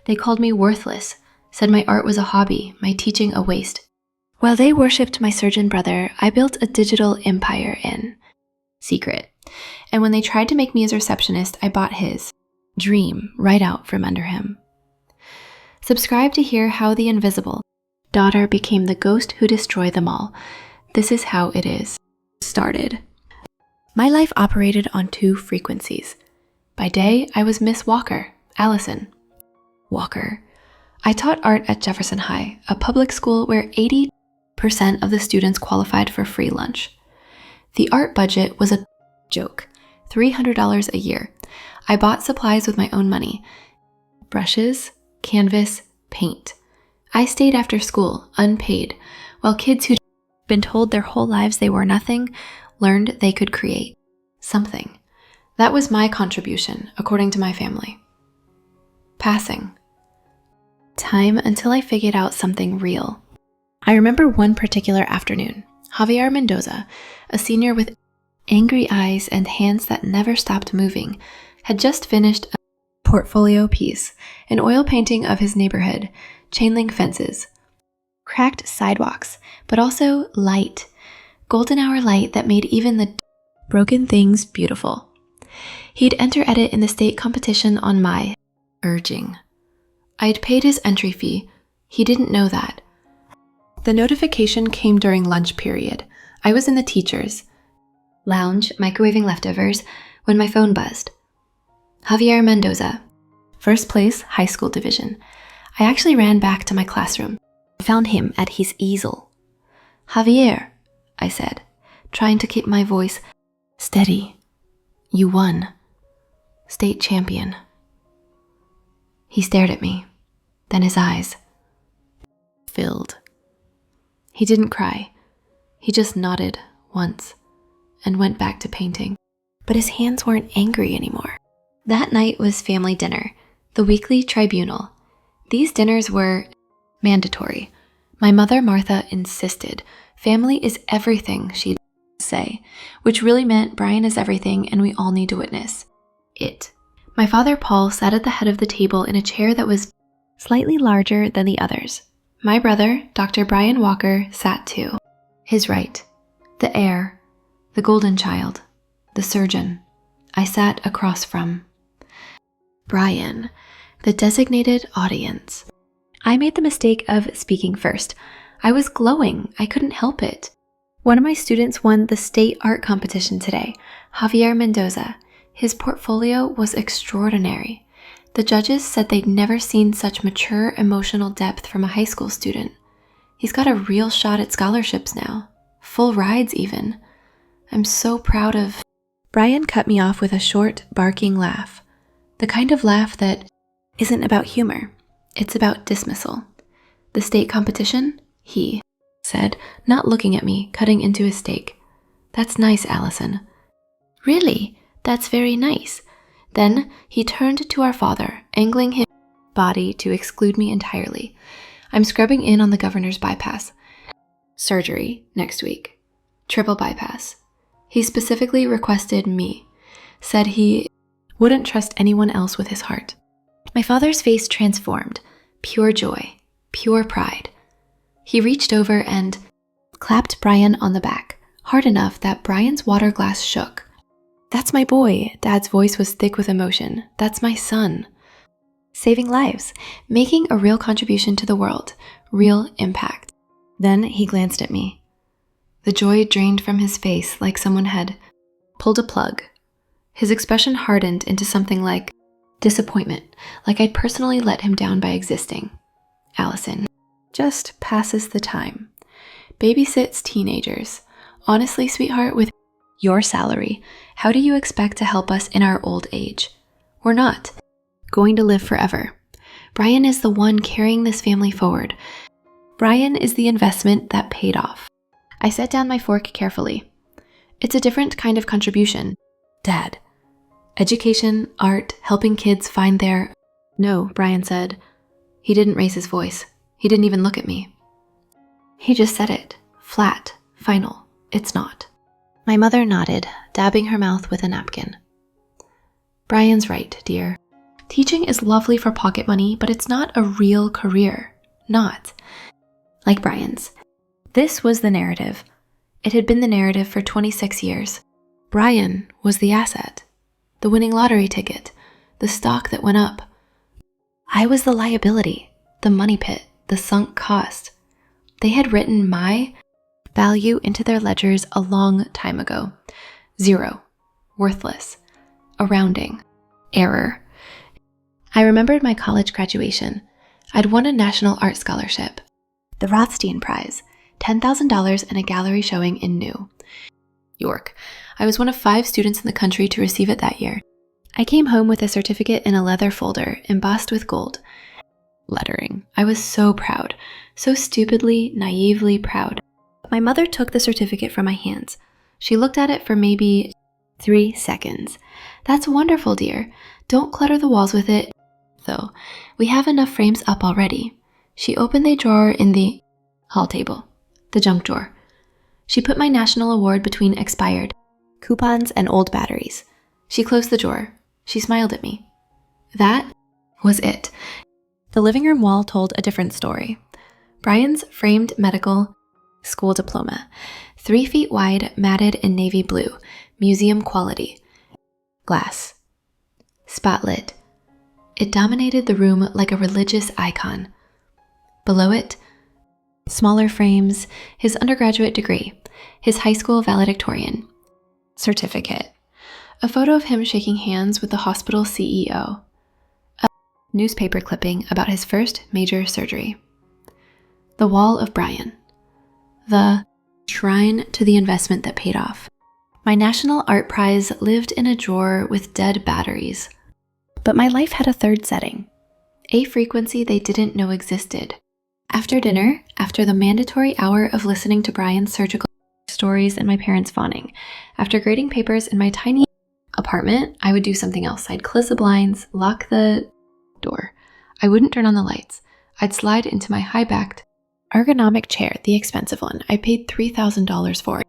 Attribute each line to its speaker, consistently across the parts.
Speaker 1: They called me worthless, said my art was a hobby, my teaching a waste. While they worshipped my surgeon brother, I built a digital empire in secret. And when they tried to make me his receptionist, I bought his dream right out from under him. Subscribe to hear how the invisible daughter became the ghost who destroyed them all. This is how it is started. My life operated on 2 frequencies. By day, I was Miss Walker, Allison Walker. I taught art at Jefferson High, a public school where 80% of the students qualified for free lunch. The art budget was a joke, $300 a year. I bought supplies with my own money, brushes, canvas, paint. I stayed after school, unpaid, while kids who'd been told their whole lives they were nothing learned they could create something. That was my contribution, according to my family. Passing. Time until I figured out something real. I remember one particular afternoon. Javier Mendoza, a senior with angry eyes and hands that never stopped moving, had just finished a portfolio piece, an oil painting of his neighborhood, chain link fences, cracked sidewalks, but also light, golden hour light that made even the broken things beautiful. He'd enter edit in the state competition on my urging. I'd paid his entry fee. He didn't know that. The notification came during lunch period. I was in the teacher's lounge, microwaving leftovers, when my phone buzzed. Javier Mendoza, first place, high school division. I actually ran back to my classroom. I found him at his easel. Javier, I said, trying to keep my voice steady. You won. State champion. He stared at me, then his eyes filled. He didn't cry. He just nodded once and went back to painting. But his hands weren't angry anymore. That night was family dinner, the weekly tribunal. These dinners were mandatory. My mother, Martha, insisted. Family is everything, she'd say, which really meant Brian is everything and we all need to witness it. My father, Paul, sat at the head of the table in a chair that was slightly larger than the others. My brother, Dr. Brian Walker, sat too. His right, the heir, the golden child, the surgeon, I sat across from. Brian, the designated audience. I made the mistake of speaking first. I was glowing. I couldn't help it. One of my students won the state art competition today, Javier Mendoza. His portfolio was extraordinary. The judges said they'd never seen such mature emotional depth from a high school student. He's got a real shot at scholarships now. Full rides even. I'm so proud of... Brian cut me off with a short, barking laugh. The kind of laugh that isn't about humor. It's about dismissal. The state competition? He said, not looking at me, cutting into his steak. That's nice, Allison. Really? That's very nice. Then he turned to our father, angling his body to exclude me entirely. I'm scrubbing in on the governor's bypass. Surgery next week. Triple bypass. He specifically requested me. Said he wouldn't trust anyone else with his heart. My father's face transformed. Pure joy. Pure pride. He reached over and clapped Brian on the back, hard enough that Brian's water glass shook. That's my boy. Dad's voice was thick with emotion. That's my son. Saving lives, making a real contribution to the world, real impact. Then he glanced at me. The joy drained from his face like someone had pulled a plug. His expression hardened into something like disappointment, like I'd personally let him down by existing. Allison just passes the time. Babysits teenagers. Honestly, sweetheart, with your salary, how do you expect to help us in our old age? We're not going to live forever. Brian is the one carrying this family forward. Brian is the investment that paid off. I set down my fork carefully. It's a different kind of contribution, Dad. Education, art, helping kids find their... No, Brian said. He didn't raise his voice. He didn't even look at me. He just said it. Flat. Final. It's not. My mother nodded, dabbing her mouth with a napkin. Brian's right, dear. Teaching is lovely for pocket money, but it's not a real career. Not. Like Brian's. This was the narrative. It had been the narrative for 26 years. Brian was the asset, the winning lottery ticket, the stock that went up. I was the liability, the money pit, the sunk cost. They had written my value into their ledgers a long time ago. 0, worthless, a rounding, error. I remembered my college graduation. I'd won a National Art Scholarship, the Rothstein Prize, $10,000 and a gallery showing in New York. I was one of 5 students in the country to receive it that year. I came home with a certificate in a leather folder embossed with gold lettering. I was so proud, so stupidly, naively proud. My mother took the certificate from my hands. She looked at it for maybe 3 seconds. That's wonderful, dear. Don't clutter the walls with it, though. We have enough frames up already. She opened the drawer in the hall table, the junk drawer. She put my national award between expired coupons and old batteries. She closed the drawer. She smiled at me. That was it. The living room wall told a different story. Brian's framed medical school diploma, 3 feet wide, matted in navy blue, museum quality, glass, spotlit. It dominated the room like a religious icon. Below it, smaller frames, his undergraduate degree, his high school valedictorian certificate, a photo of him shaking hands with the hospital CEO, a newspaper clipping about his first major surgery, the wall of Brian, the shrine to the investment that paid off. My National Art Prize lived in a drawer with dead batteries. But my life had a third setting, a frequency they didn't know existed. After dinner, after the mandatory hour of listening to Brian's surgical stories and my parents fawning, after grading papers in my tiny apartment, I would do something else. I'd close the blinds, lock the door. I wouldn't turn on the lights. I'd slide into my high-backed, ergonomic chair, the expensive one I paid $3,000 for.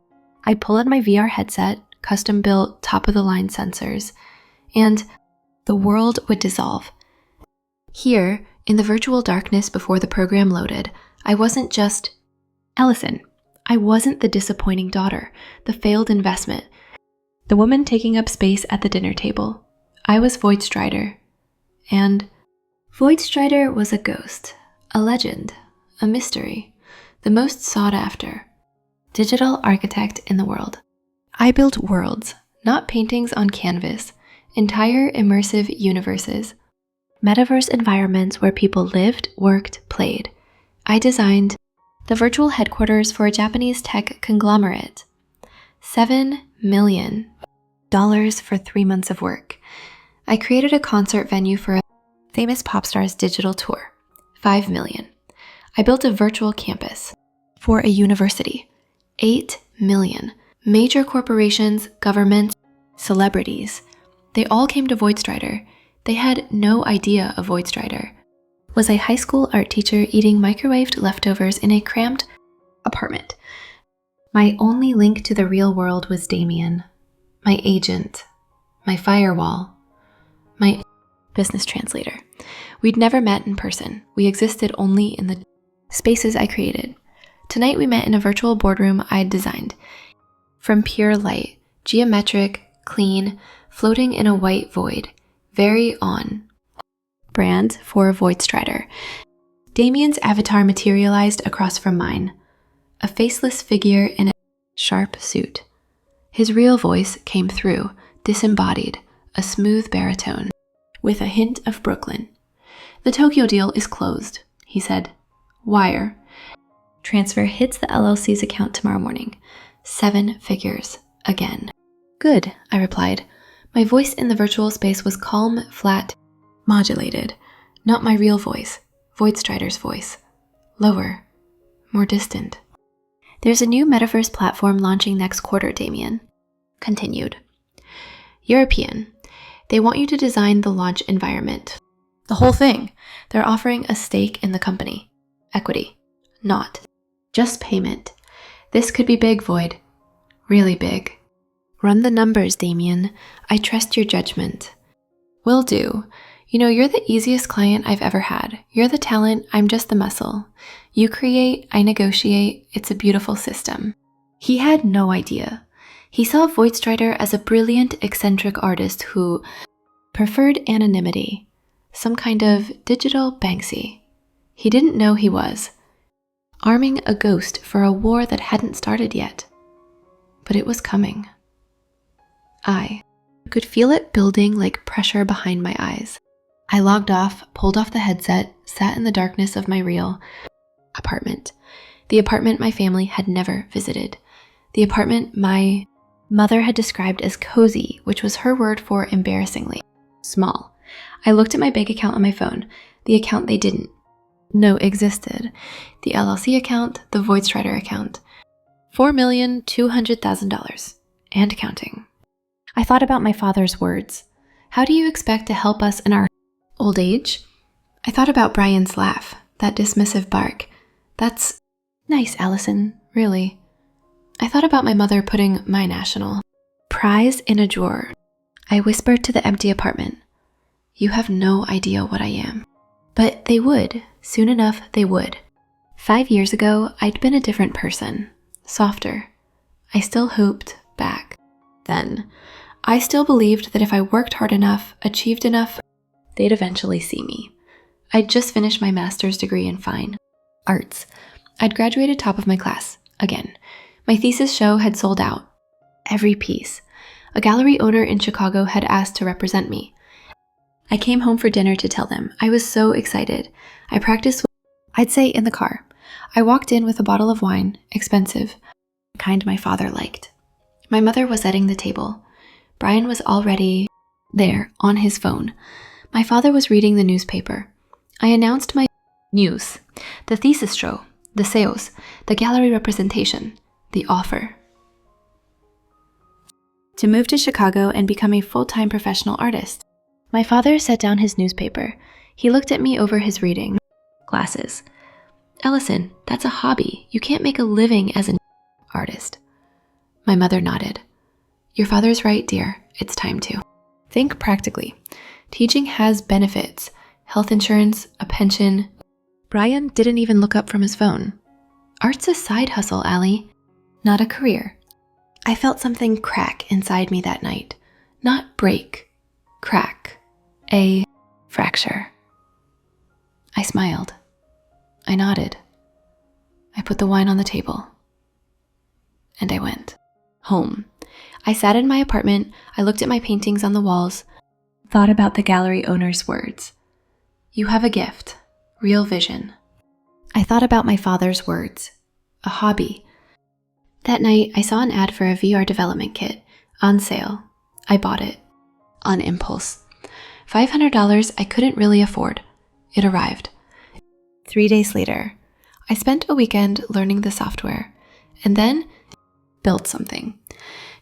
Speaker 1: I'd pull in my VR headset, custom-built, top-of-the-line sensors, and the world would dissolve. Here, in the virtual darkness before the program loaded, I wasn't just Ellison. I wasn't the disappointing daughter, the failed investment, the woman taking up space at the dinner table. I was VoidStrider. And VoidStrider was a ghost, a legend, a mystery, the most sought after digital architect in the world. I built worlds, not paintings on canvas, entire immersive universes, metaverse environments where people lived, worked, played. I designed the virtual headquarters for a Japanese tech conglomerate. $7 million for 3 months of work. I created a concert venue for a famous pop star's digital tour. $5 million. I built a virtual campus for a university. $8 million. Major corporations, governments, celebrities. They all came to VoidStrider. They had no idea of VoidStrider. Was a high school art teacher eating microwaved leftovers in a cramped apartment. My only link to the real world was Damien, my agent, my firewall, my business translator. We'd never met in person. We existed only in the spaces I created. Tonight we met in a virtual boardroom I'd designed. From pure light, geometric, clean, floating in a white void, very on brand for VoidStrider. Damien's avatar materialized across from mine, a faceless figure in a sharp suit. His real voice came through, disembodied, a smooth baritone, with a hint of Brooklyn. "The Tokyo deal is closed," he said. "Wire. Transfer hits the LLC's account tomorrow morning. 7 figures. Again." "Good," I replied. My voice in the virtual space was calm, flat, modulated. Not my real voice, VoidStrider's voice. Lower, more distant. "There's a new metaverse platform launching next quarter," Damien continued. "European. They want you to design the launch environment. The whole thing. They're offering a stake in the company. Equity. Not. Just payment. This could be big, Void. Really big. Run the numbers, Damien. I trust your judgment." "Will do. You're the easiest client I've ever had. You're the talent, I'm just the muscle. You create, I negotiate, it's a beautiful system. He had no idea. He saw VoidStrider as a brilliant, eccentric artist who preferred anonymity, some kind of digital Banksy. He didn't know he was arming a ghost for a war that hadn't started yet. But it was coming. I could feel it building like pressure behind my eyes. I logged off, pulled off the headset, sat in the darkness of my real apartment. The apartment my family had never visited. The apartment my mother had described as cozy, which was her word for embarrassingly small. I looked at my bank account on my phone, the account they didn't know existed, the LLC account, the VoidStrider account, $4,200,000 and counting. I thought about my father's words. How do you expect to help us in our old age? I thought about Brian's laugh, that dismissive bark. That's nice, Allison, really. I thought about my mother putting my national prize in a drawer. I whispered to the empty apartment, you have no idea what I am. But they would. Soon enough, they would. 5 years ago, I'd been a different person, softer. I still hoped back then. I still believed that if I worked hard enough, achieved enough, they'd eventually see me. I'd just finished my master's degree in fine arts. I'd graduated top of my class, again. My thesis show had sold out. Every piece. A gallery owner in Chicago had asked to represent me. I came home for dinner to tell them. I was so excited. I practiced, I'd say, in the car. I walked in with a bottle of wine, expensive, the kind my father liked. My mother was setting the table. Brian was already there, on his phone. My father was reading the newspaper. I announced my news, the thesis show, the sales, the gallery representation, the offer to move to Chicago and become a full-time professional artist. My father set down his newspaper. He looked at me over his reading glasses. Ellison, that's a hobby. You can't make a living as an artist. My mother nodded. Your father's right, dear. It's time to. Think practically. Teaching has benefits. Health insurance, a pension. Brian didn't even look up from his phone. Art's a side hustle, Allie, not a career. I felt something crack inside me that night. Not break. Crack. A fracture. I smiled. I nodded. I put the wine on the table. And I went home. I sat in my apartment. I looked at my paintings on the walls, thought about the gallery owner's words. You have a gift, real vision. I thought about my father's words, a hobby. That night, I saw an ad for a VR development kit on sale. I bought it on impulse. $500 I couldn't really afford. It arrived. 3 days later, I spent a weekend learning the software and then built something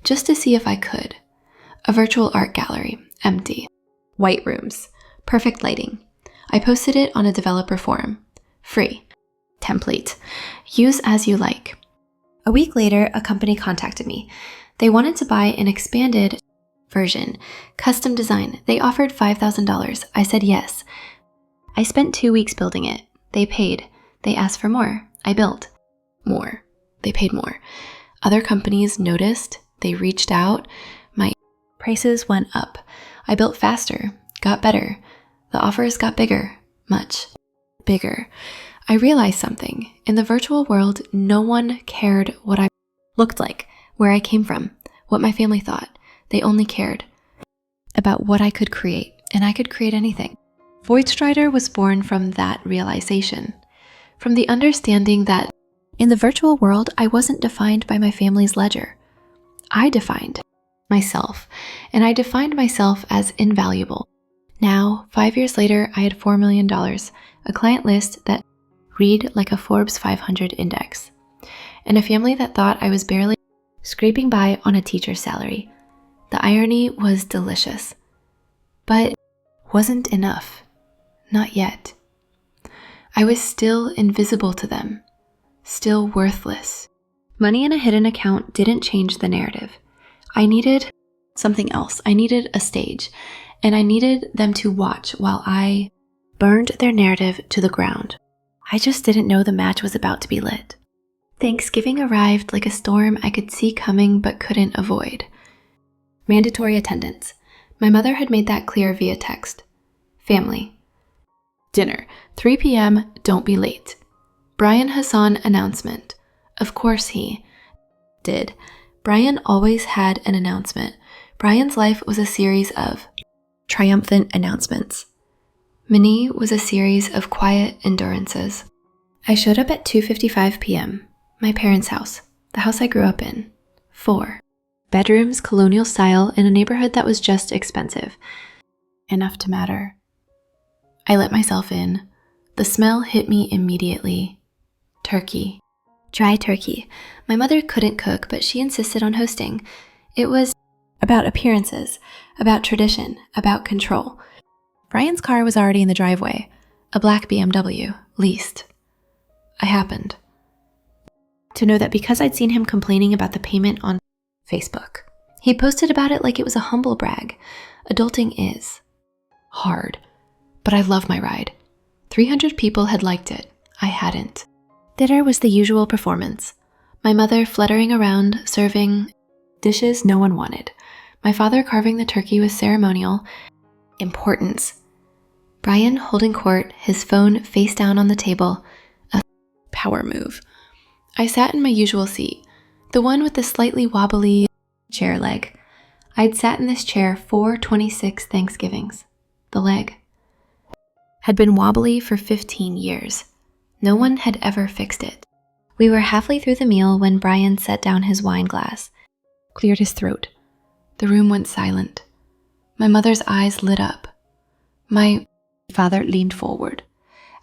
Speaker 1: just to see if I could. A virtual art gallery, empty, white rooms, perfect lighting. I posted it on a developer forum, free, template, use as you like. A week later, a company contacted me. They wanted to buy an expanded version, custom design. They offered $5,000. I said yes. I spent 2 weeks building it. They paid. They asked for more. I built more. They paid more. Other companies noticed. They reached out. My prices went up. I built faster, got better. The offers got bigger, much bigger. I realized something. In the virtual world, no one cared what I looked like, where I came from, what my family thought. They only cared about what I could create, and I could create anything. VoidStrider was born from that realization, from the understanding that in the virtual world, I wasn't defined by my family's ledger. I defined myself, and I defined myself as invaluable. Now, 5 years later, I had $4 million, a client list that read like a Forbes 500 index, and a family that thought I was barely scraping by on a teacher's salary. The irony was delicious, but wasn't enough. Not yet. I was still invisible to them, still worthless. Money in a hidden account didn't change the narrative. I needed something else. I needed a stage, and I needed them to watch while I burned their narrative to the ground. I just didn't know the match was about to be lit. Thanksgiving arrived like a storm I could see coming but couldn't avoid. Mandatory attendance. My mother had made that clear via text. Family. Dinner, 3 p.m., don't be late. Brian Hassan announcement. Of course he did. Brian always had an announcement. Brian's life was a series of triumphant announcements. Minnie was a series of quiet endurances. I showed up at 2:55 p.m., my parents' house, the house I grew up in. 4 bedrooms, colonial style, in a neighborhood that was just expensive. Enough to matter. I let myself in. The smell hit me immediately. Turkey. Dry turkey. My mother couldn't cook, but she insisted on hosting. It was about appearances, about tradition, about control. Brian's car was already in the driveway, a black BMW, leased. I happened to know that because I'd seen him complaining about the payment on Facebook. He posted about it like it was a humble brag. Adulting is hard, but I love my ride. 300 people had liked it. I hadn't. Dinner was the usual performance. My mother fluttering around, serving dishes no one wanted. My father carving the turkey with ceremonial importance. Brian holding court, his phone face down on the table, a power move. I sat in my usual seat, the one with the slightly wobbly chair leg. I'd sat in this chair 4/26 Thanksgivings. The leg had been wobbly for 15 years. No one had ever fixed it. We were halfway through the meal when Brian set down his wine glass, cleared his throat. The room went silent. My mother's eyes lit up. My father leaned forward.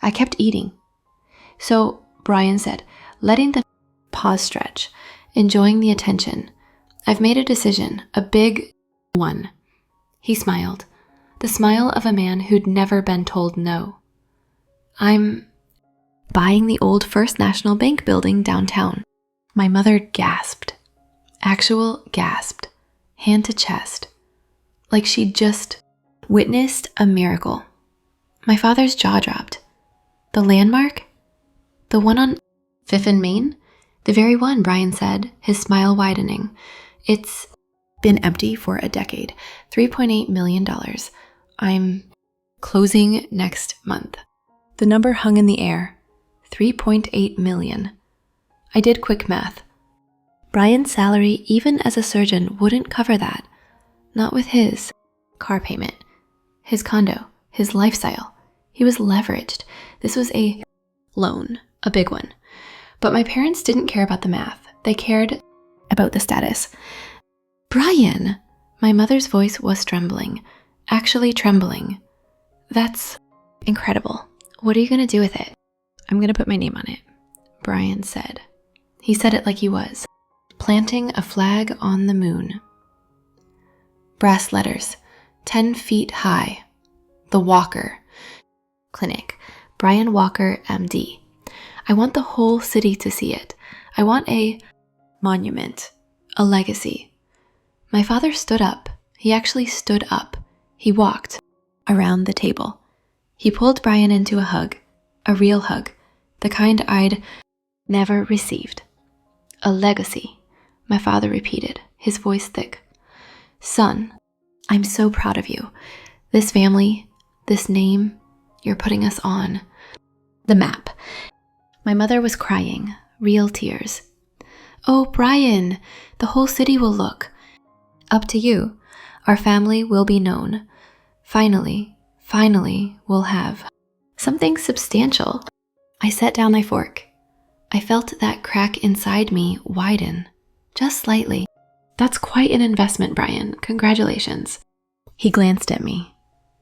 Speaker 1: I kept eating. So Brian said, letting the pause stretch, enjoying the attention. I've made a decision, a big one. He smiled, the smile of a man who'd never been told no. I'm buying the old First National Bank building downtown. My mother gasped, gasped, hand to chest, like she'd just witnessed a miracle. My father's jaw dropped. The landmark? The one on 5th and Main? The very one, Brian said, his smile widening. It's been empty for a decade. $3.8 million. I'm closing next month. The number hung in the air. 3.8 million. I did quick math. Brian's salary, even as a surgeon, wouldn't cover that. Not with his car payment, his condo, his lifestyle. He was leveraged. This was a loan, a big one. But my parents didn't care about the math. They cared about the status. Brian! My mother's voice was trembling, actually trembling. That's incredible. What are you going to do with it? I'm going to put my name on it, Brian said. He said it like he was, planting a flag on the moon. Brass letters, 10 feet high. The Walker Clinic, Brian Walker, MD. I want the whole city to see it. I want a monument, a legacy. My father stood up. He actually stood up. He walked around the table. He pulled Brian into a hug, a real hug, the kind I'd never received. A legacy, my father repeated, his voice thick. Son, I'm so proud of you. This family, this name, you're putting us on. The map. My mother was crying, real tears. Oh, Brian, the whole city will look. Up to you. Our family will be known. Finally, we'll have something substantial. I set down my fork. I felt that crack inside me widen, just slightly. That's quite an investment, Brian. Congratulations. He glanced at me,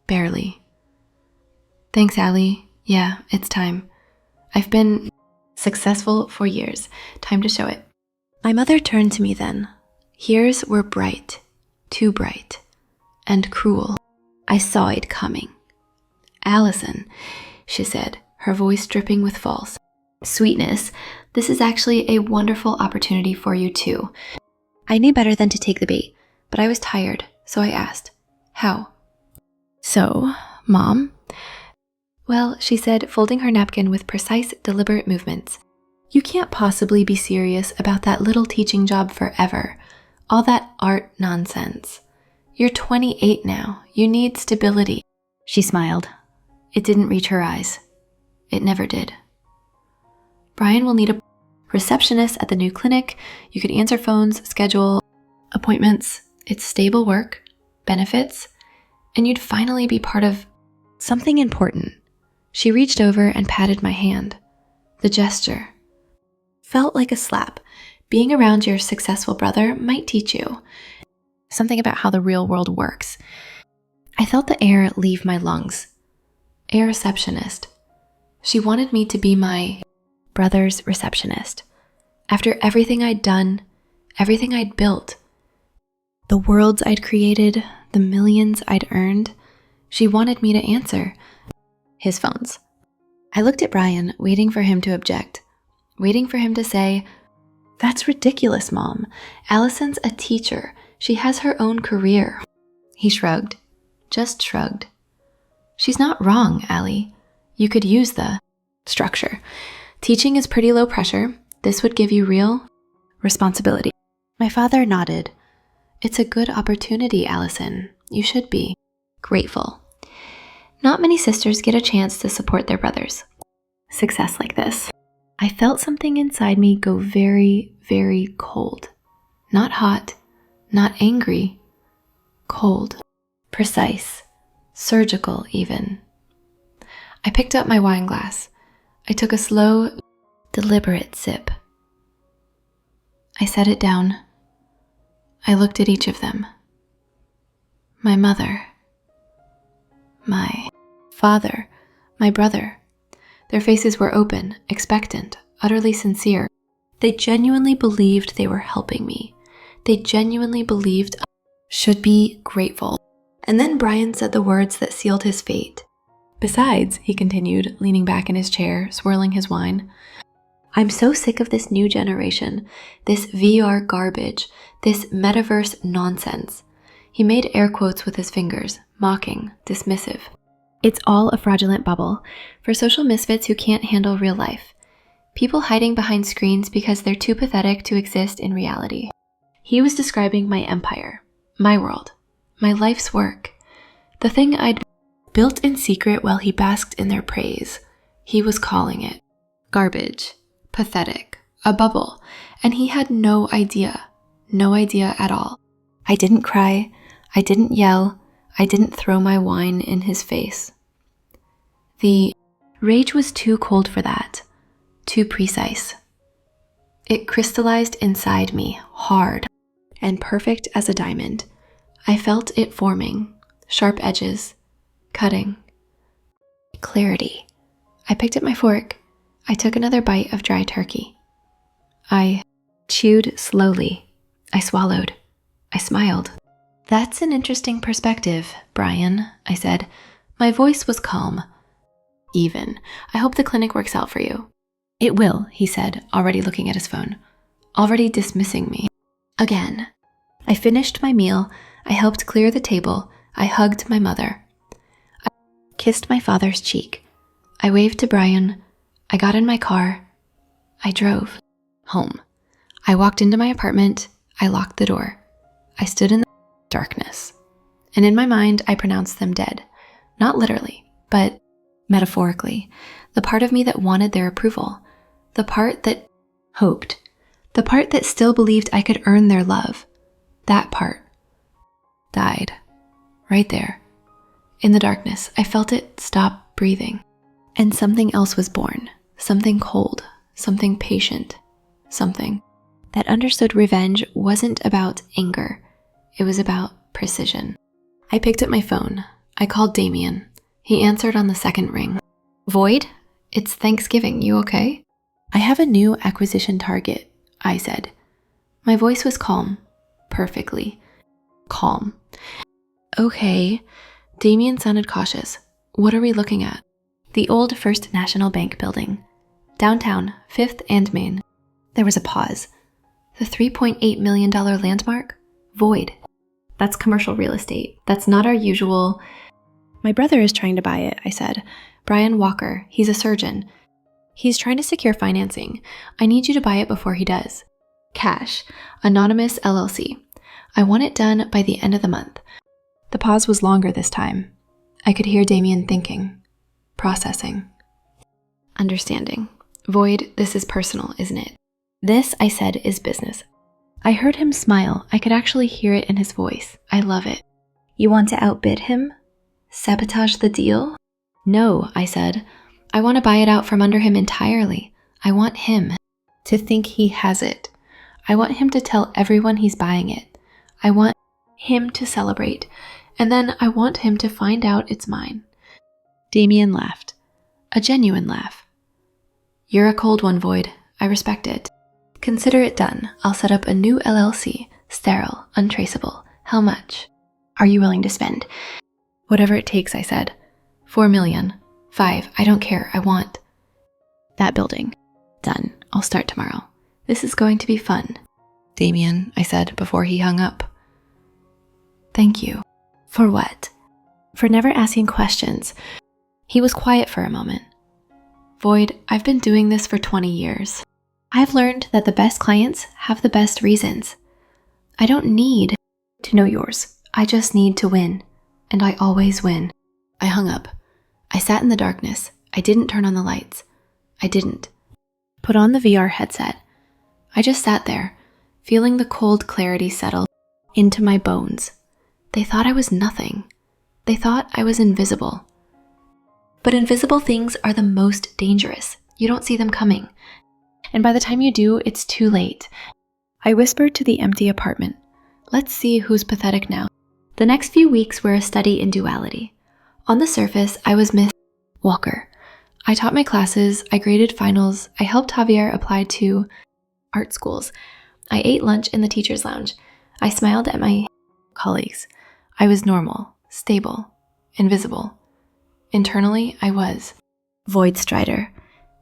Speaker 1: barely. Thanks, Allie. Yeah, it's time. I've been successful for years. Time to show it. My mother turned to me then. Years were bright, too bright, and cruel. I saw it coming. Allison, she said, her voice dripping with false sweetness, this is actually a wonderful opportunity for you too. I knew better than to take the bait, but I was tired, so I asked, how? So, Mom? Well, she said, folding her napkin with precise, deliberate movements. You can't possibly be serious about that little teaching job forever. All that art nonsense. You're 28 now. You need stability. She smiled. It didn't reach her eyes. It never did. Brian will need a receptionist at the new clinic. You could answer phones, schedule appointments. It's stable work, benefits, and you'd finally be part of something important. She reached over and patted my hand. The gesture felt like a slap. Being around your successful brother might teach you something about how the real world works. I felt the air leave my lungs. A receptionist. She wanted me to be my brother's receptionist. After everything I'd done, everything I'd built, the worlds I'd created, the millions I'd earned, she wanted me to answer his phones. I looked at Brian, waiting for him to object, waiting for him to say, "That's ridiculous, Mom. Allison's a teacher. She has her own career." He shrugged, just shrugged. "She's not wrong, Allie. You could use the structure. Teaching is pretty low pressure. This would give you real responsibility." My father nodded. "It's a good opportunity, Allison. You should be grateful. Not many sisters get a chance to support their brothers. Success like this." I felt something inside me go very, very cold. Not hot, not angry. Cold, precise, surgical even. I picked up my wine glass. I took a slow, deliberate sip. I set it down. I looked at each of them. My mother, my father, my brother. Their faces were open, expectant, utterly sincere. They genuinely believed they were helping me. They genuinely believed I should be grateful. And then Brian said the words that sealed his fate. "Besides," he continued, leaning back in his chair, swirling his wine, "I'm so sick of this new generation, this VR garbage, this metaverse nonsense." He made air quotes with his fingers, mocking, dismissive. "It's all a fraudulent bubble for social misfits who can't handle real life. People hiding behind screens because they're too pathetic to exist in reality." He was describing my empire, my world, my life's work, the thing I'd built in secret while he basked in their praise. He was calling it garbage, pathetic, a bubble, and he had no idea at all. I didn't cry, I didn't yell, I didn't throw my wine in his face. The rage was too cold for that, too precise. It crystallized inside me, hard and perfect as a diamond. I felt it forming, sharp edges, cutting. Clarity. I picked up my fork. I took another bite of dry turkey. I chewed slowly. I swallowed. I smiled. "That's an interesting perspective, Brian," I said. My voice was calm. "Even. I hope the clinic works out for you." "It will," he said, already looking at his phone. Already dismissing me. Again. I finished my meal. I helped clear the table. I hugged my mother. I kissed my father's cheek. I waved to Brian. I got in my car. I drove home. I walked into my apartment. I locked the door. I stood in the darkness. And in my mind, I pronounced them dead. Not literally, but metaphorically. The part of me that wanted their approval. The part that hoped. The part that still believed I could earn their love. That part died. Right there. In the darkness, I felt it stop breathing. And something else was born. Something cold. Something patient. Something that understood revenge wasn't about anger. It was about precision. I picked up my phone. I called Damien. He answered on the second ring. "Void? It's Thanksgiving. You okay?" "I have a new acquisition target," I said. My voice was calm. Perfectly calm. "Okay." Damien sounded cautious. "What are we looking at?" "The old First National Bank building. Downtown, 5th and Main." There was a pause. "The $3.8 million landmark? Void. That's commercial real estate. That's not our usual..." My brother is trying to buy it, I said. Brian Walker, he's a surgeon. He's trying to secure financing. I need you to buy it before he does. Cash, Anonymous LLC. I want it done by the end of the month. The pause was longer this time. I could hear Damien thinking, processing, understanding. Void, this is personal, isn't it? This, I said, is business. I heard him smile. I could actually hear it in his voice. I love it. You want to outbid him? Sabotage the deal? No, I said. I want to buy it out from under him entirely. I want him to think he has it. I want him to tell everyone he's buying it. I want him to celebrate. And then I want him to find out it's mine. Damien laughed. A genuine laugh. You're a cold one, Void. I respect it. Consider it done. I'll set up a new LLC. Sterile, untraceable. How much are you willing to spend? Whatever it takes, I said. 4 million. 5. I don't care. I want that building. Done. I'll start tomorrow. This is going to be fun. Damien, I said before he hung up. Thank you. For what? For never asking questions. He was quiet for a moment. Void, I've been doing this for 20 years. I've learned that the best clients have the best reasons. I don't need to know yours. I just need to win. And I always win. I hung up. I sat in the darkness. I didn't turn on the lights. I didn't put on the VR headset. I just sat there, feeling the cold clarity settle into my bones. They thought I was nothing. They thought I was invisible. But invisible things are the most dangerous. You don't see them coming. And by the time you do, it's too late. I whispered to the empty apartment. Let's see who's pathetic now. The next few weeks were a study in duality. On the surface, I was Miss Walker. I taught my classes, I graded finals, I helped Javier apply to art schools. I ate lunch in the teacher's lounge. I smiled at my colleagues. I was normal, stable, invisible. Internally, I was VoidStrider,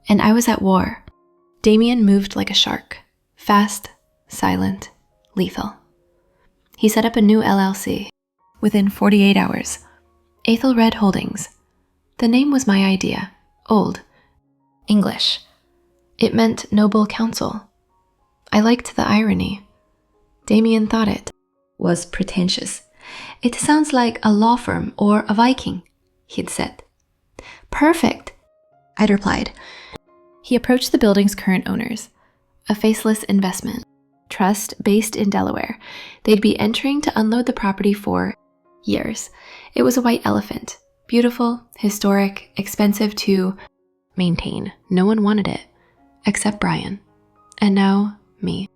Speaker 1: and I was at war. Damien moved like a shark, fast, silent, lethal. He set up a new LLC within 48 hours. Ethelred Holdings. The name was my idea. Old. English. It meant noble counsel. I liked the irony. Damien thought it was pretentious. It sounds like a law firm or a Viking, he'd said. Perfect, I'd replied. He approached the building's current owners, a faceless investment trust based in Delaware. They'd be entering to unload the property for years. It was a white elephant, beautiful, historic, expensive to maintain. No one wanted it, except Brian. And now, me.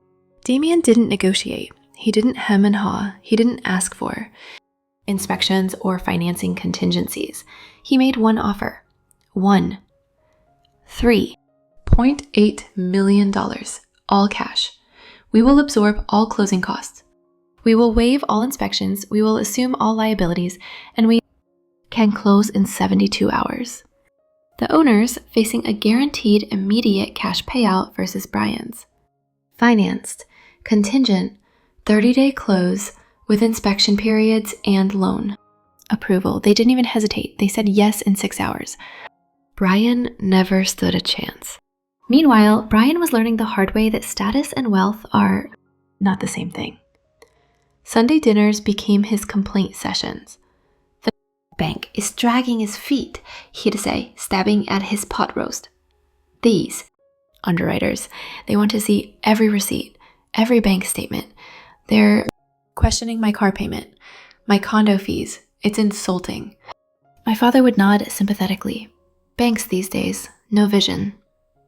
Speaker 1: Damien didn't negotiate. He didn't hem and haw. He didn't ask for inspections or financing contingencies. He made one offer. One. $3.8 million, all cash. We will absorb all closing costs. We will waive all inspections, we will assume all liabilities, and we can close in 72 hours. The owners facing a guaranteed immediate cash payout versus Brian's. Financed, contingent, 30-day close with inspection periods and loan approval. They didn't even hesitate. They said yes in 6 hours. Brian never stood a chance. Meanwhile, Brian was learning the hard way that status and wealth are not the same thing. Sunday dinners became his complaint sessions. The bank is dragging his feet, he'd say, stabbing at his pot roast. These underwriters, they want to see every receipt, every bank statement. They're questioning my car payment, my condo fees. It's insulting. My father would nod sympathetically. Banks these days, no vision.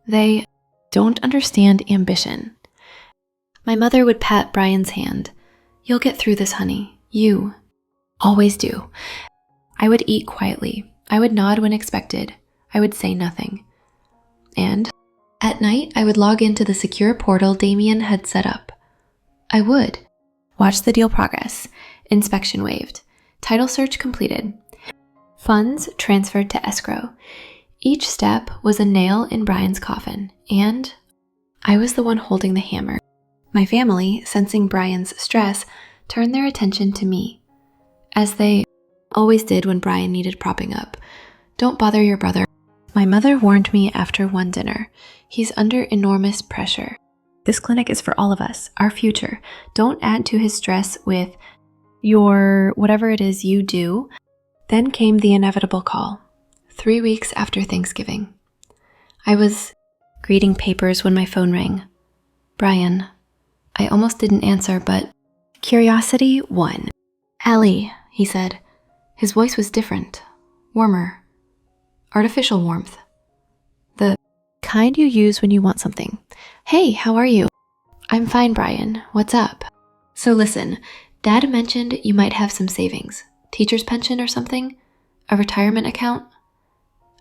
Speaker 1: They don't understand ambition. My mother would pat Brian's hand. You'll get through this, honey. You always do. I would eat quietly. I would nod when expected. I would say nothing. And at night, I would log into the secure portal Damien had set up. I would watch the deal progress. Inspection waived. Title search completed. Funds transferred to escrow. Each step was a nail in Brian's coffin, and I was the one holding the hammer. My family, sensing Brian's stress, turned their attention to me. As they Always did when Brian needed propping up. Don't bother your brother. My mother warned me after one dinner. He's under enormous pressure. This clinic is for all of us, our future. Don't add to his stress with your whatever it is you do. Then came the inevitable call, 3 weeks after Thanksgiving. I was grading papers when my phone rang. Brian. I almost didn't answer, but curiosity won. Allie, he said. His voice was different, warmer, artificial warmth. The kind you use when you want something. Hey, how are you? I'm fine, Brian. What's up? So listen, Dad mentioned you might have some savings. Teacher's pension or something? A retirement account?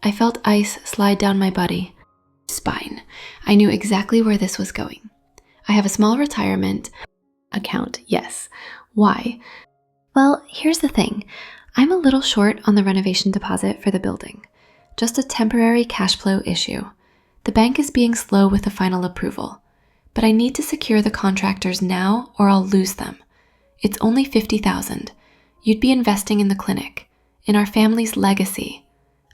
Speaker 1: I felt ice slide down my body. Spine. I knew exactly where this was going. I have a small retirement account, yes. Why? Well, here's the thing. I'm a little short on the renovation deposit for the building. Just a temporary cash flow issue. The bank is being slow with the final approval. But I need to secure the contractors now or I'll lose them. It's only $50,000. You'd be investing in the clinic, in our family's legacy.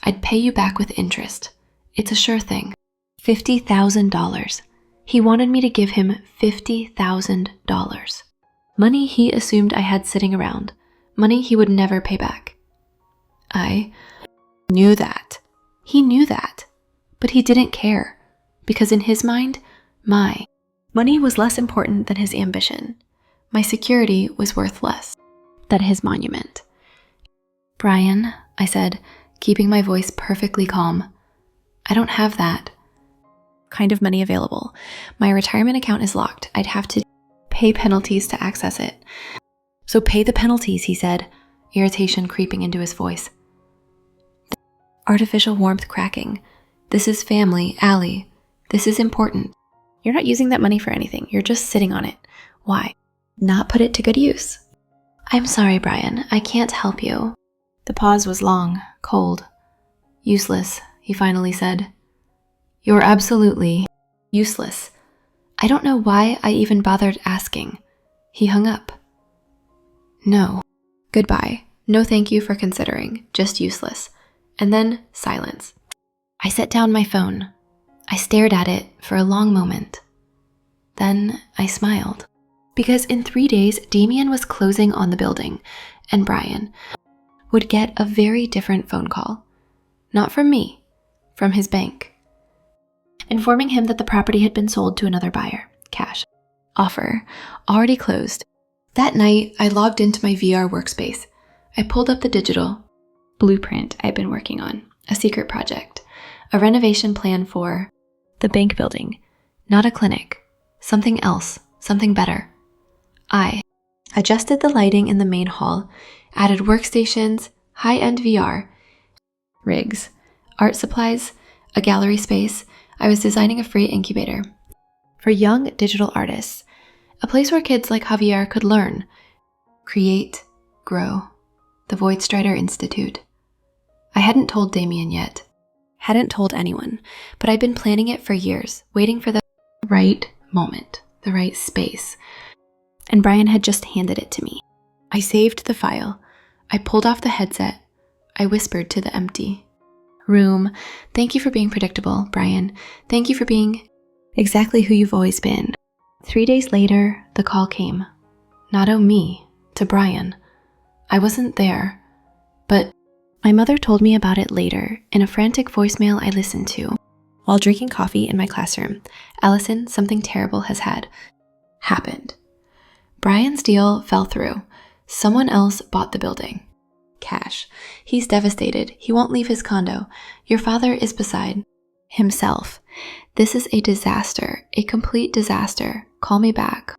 Speaker 1: I'd pay you back with interest. It's a sure thing. $50,000. He wanted me to give him $50,000. Money he assumed I had sitting around. Money he would never pay back. I knew that. He knew that. But he didn't care. Because in his mind, my money was less important than his ambition. My security was worth less than his monument. Brian, I said, keeping my voice perfectly calm. I don't have that kind of money available. My retirement account is locked. I'd have to pay penalties to access it. So pay the penalties, he said, irritation creeping into his voice. Artificial warmth cracking. This is family, Allie. This is important. You're not using that money for anything. You're just sitting on it. Why? Not put it to good use. I'm sorry, Brian. I can't help you. The pause was long, cold. Useless, he finally said. You're absolutely useless. I don't know why I even bothered asking. He hung up. No. Goodbye. No thank you for considering. Just useless. And then silence. I set down my phone. I stared at it for a long moment. Then I smiled. Because in 3 days, Damien was closing on the building, and Brian would get a very different phone call. Not from me, from his bank. Informing him that the property had been sold to another buyer. Cash. Offer. Already closed. That night, I logged into my VR workspace. I pulled up the digital blueprint I'd been working on, a secret project, a renovation plan for the bank building, not a clinic, something else, something better. I adjusted the lighting in the main hall, added workstations, high-end VR, rigs, art supplies, a gallery space. I was designing a free incubator for young digital artists, a place where kids like Javier could learn, create, grow, the VoidStrider Institute. I hadn't told Damien yet, hadn't told anyone, but I'd been planning it for years, waiting for the right moment, the right space. And Brian had just handed it to me. I saved the file. I pulled off the headset. I whispered to the empty room, thank you for being predictable, Brian. Thank you for being exactly who you've always been. 3 days later, the call came. Not me, to Brian. I wasn't there, but my mother told me about it later in a frantic voicemail I listened to while drinking coffee in my classroom. Allison, something terrible has happened. Brian's deal fell through. Someone else bought the building. Cash. He's devastated. He won't leave his condo. Your father is beside himself. This is a disaster, a complete disaster. Call me back.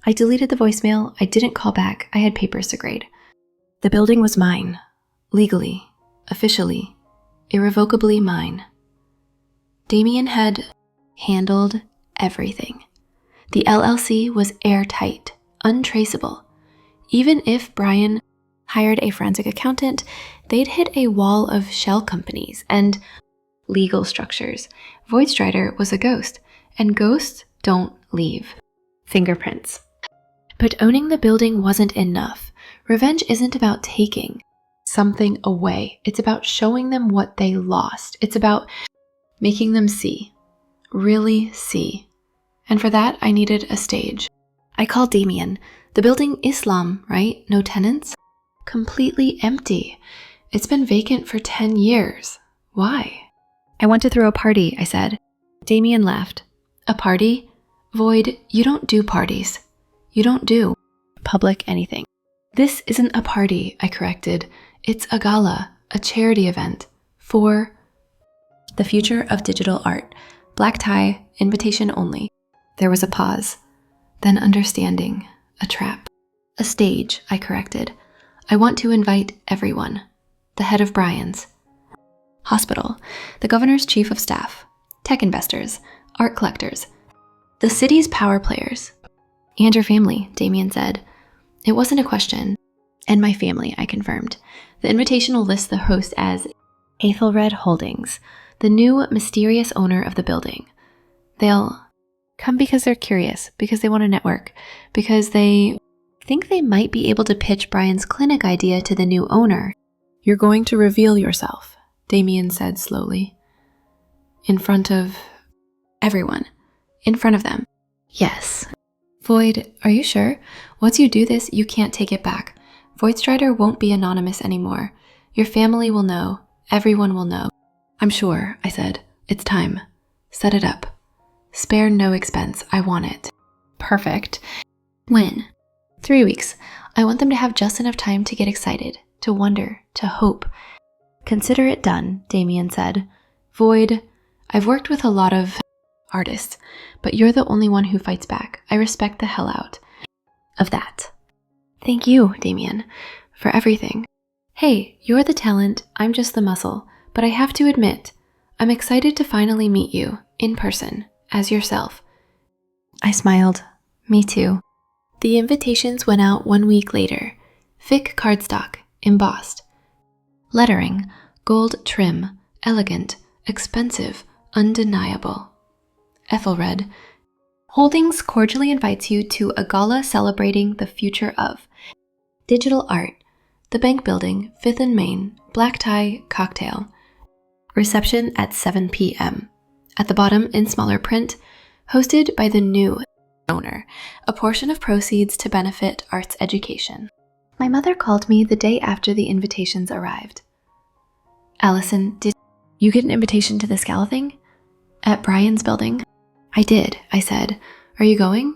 Speaker 1: I deleted the voicemail. I didn't call back. I had papers to grade. The building was mine. Legally, officially, irrevocably mine. Damien had handled everything. The LLC was airtight, untraceable. Even if Brian hired a forensic accountant, they'd hit a wall of shell companies and legal structures. VoidStrider was a ghost, and ghosts don't leave fingerprints. But owning the building wasn't enough. Revenge isn't about taking. something away. It's about showing them what they lost. It's about making them see, really see. And for that, I needed a stage. I called Damien. The building Islam, right? No tenants? Completely empty. It's been vacant for 10 years. Why? I want to throw a party, I said. Damien laughed. A party? Void, you don't do parties. You don't do public anything. This isn't a party, I corrected. It's a gala, a charity event for the future of digital art. Black tie, invitation only. There was a pause, then understanding, a trap. A stage, I corrected. I want to invite everyone. The head of Brian's hospital, the governor's chief of staff, tech investors, art collectors, the city's power players, and your family, Damien said. It wasn't a question. And my family, I confirmed. The invitation will list the host as Ethelred Holdings, the new mysterious owner of the building. They'll come because they're curious, because they want to network, because they think they might be able to pitch Brian's clinic idea to the new owner. You're going to reveal yourself, Damien said slowly. In front of everyone. In front of them. Yes. Void, are you sure? Once you do this, you can't take it back. VoidStrider won't be anonymous anymore. Your family will know. Everyone will know. I'm sure, I said. It's time. Set it up. Spare no expense. I want it. Perfect. When? 3 weeks. I want them to have just enough time to get excited, to wonder, to hope. Consider it done, Damien said. Void, I've worked with a lot of artists, but you're the only one who fights back. I respect the hell out of that. Thank you, Damien, for everything. Hey, you're the talent, I'm just the muscle, but I have to admit, I'm excited to finally meet you, in person, as yourself. I smiled. Me too. The invitations went out 1 week later. Thick cardstock, embossed. Lettering, gold trim, elegant, expensive, undeniable. Ethelred Holdings cordially invites you to a gala celebrating the future of digital art, the bank building, 5th and Main, black tie, cocktail. Reception at 7 p.m. At the bottom, in smaller print, hosted by the new owner, a portion of proceeds to benefit arts education. My mother called me the day after the invitations arrived. Allison, did you get an invitation to this gala thing? At Brian's building? I did, I said. Are you going?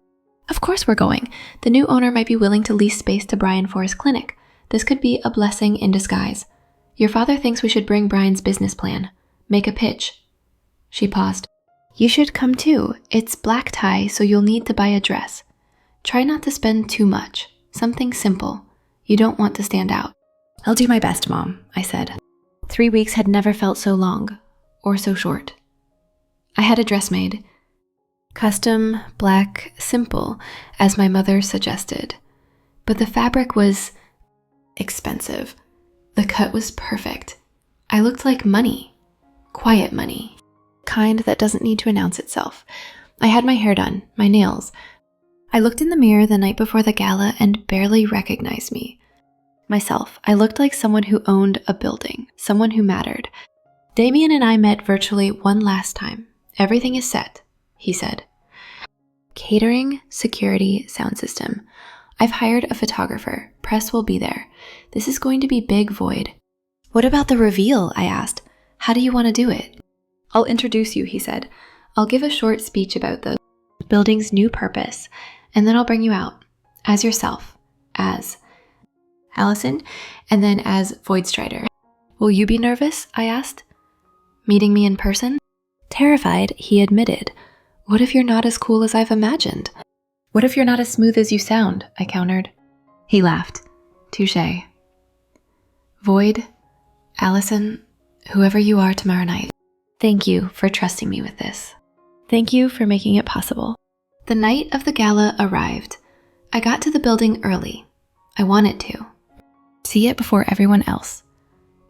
Speaker 1: Of course we're going. The new owner might be willing to lease space to Brian for his clinic. This could be a blessing in disguise. Your father thinks we should bring Brian's business plan. Make a pitch. She paused. You should come too. It's black tie, so you'll need to buy a dress. Try not to spend too much. Something simple. You don't want to stand out. I'll do my best, Mom, I said. 3 weeks had never felt so long, or so short. I had a dress made. Custom, black, simple, as my mother suggested. But the fabric was expensive. The cut was perfect. I looked like money. Quiet money. Kind that doesn't need to announce itself. I had my hair done, my nails. I looked in the mirror the night before the gala and barely recognized me. Myself, I looked like someone who owned a building, someone who mattered. Damien and I met virtually one last time. Everything is set, he said. Catering, security, sound system. I've hired a photographer. Press will be there. This is going to be big, Void. What about the reveal? I asked. How do you want to do it? I'll introduce you, he said. I'll give a short speech about the building's new purpose, and then I'll bring you out as yourself, as Allison, and then as VoidStrider. Will you be nervous? I asked. Meeting me in person? Terrified, he admitted. What if you're not as cool as I've imagined? What if you're not as smooth as you sound? I countered. He laughed. Touché. Void, Allison, whoever you are tomorrow night, thank you for trusting me with this. Thank you for making it possible. The night of the gala arrived. I got to the building early. I wanted to. See it before everyone else.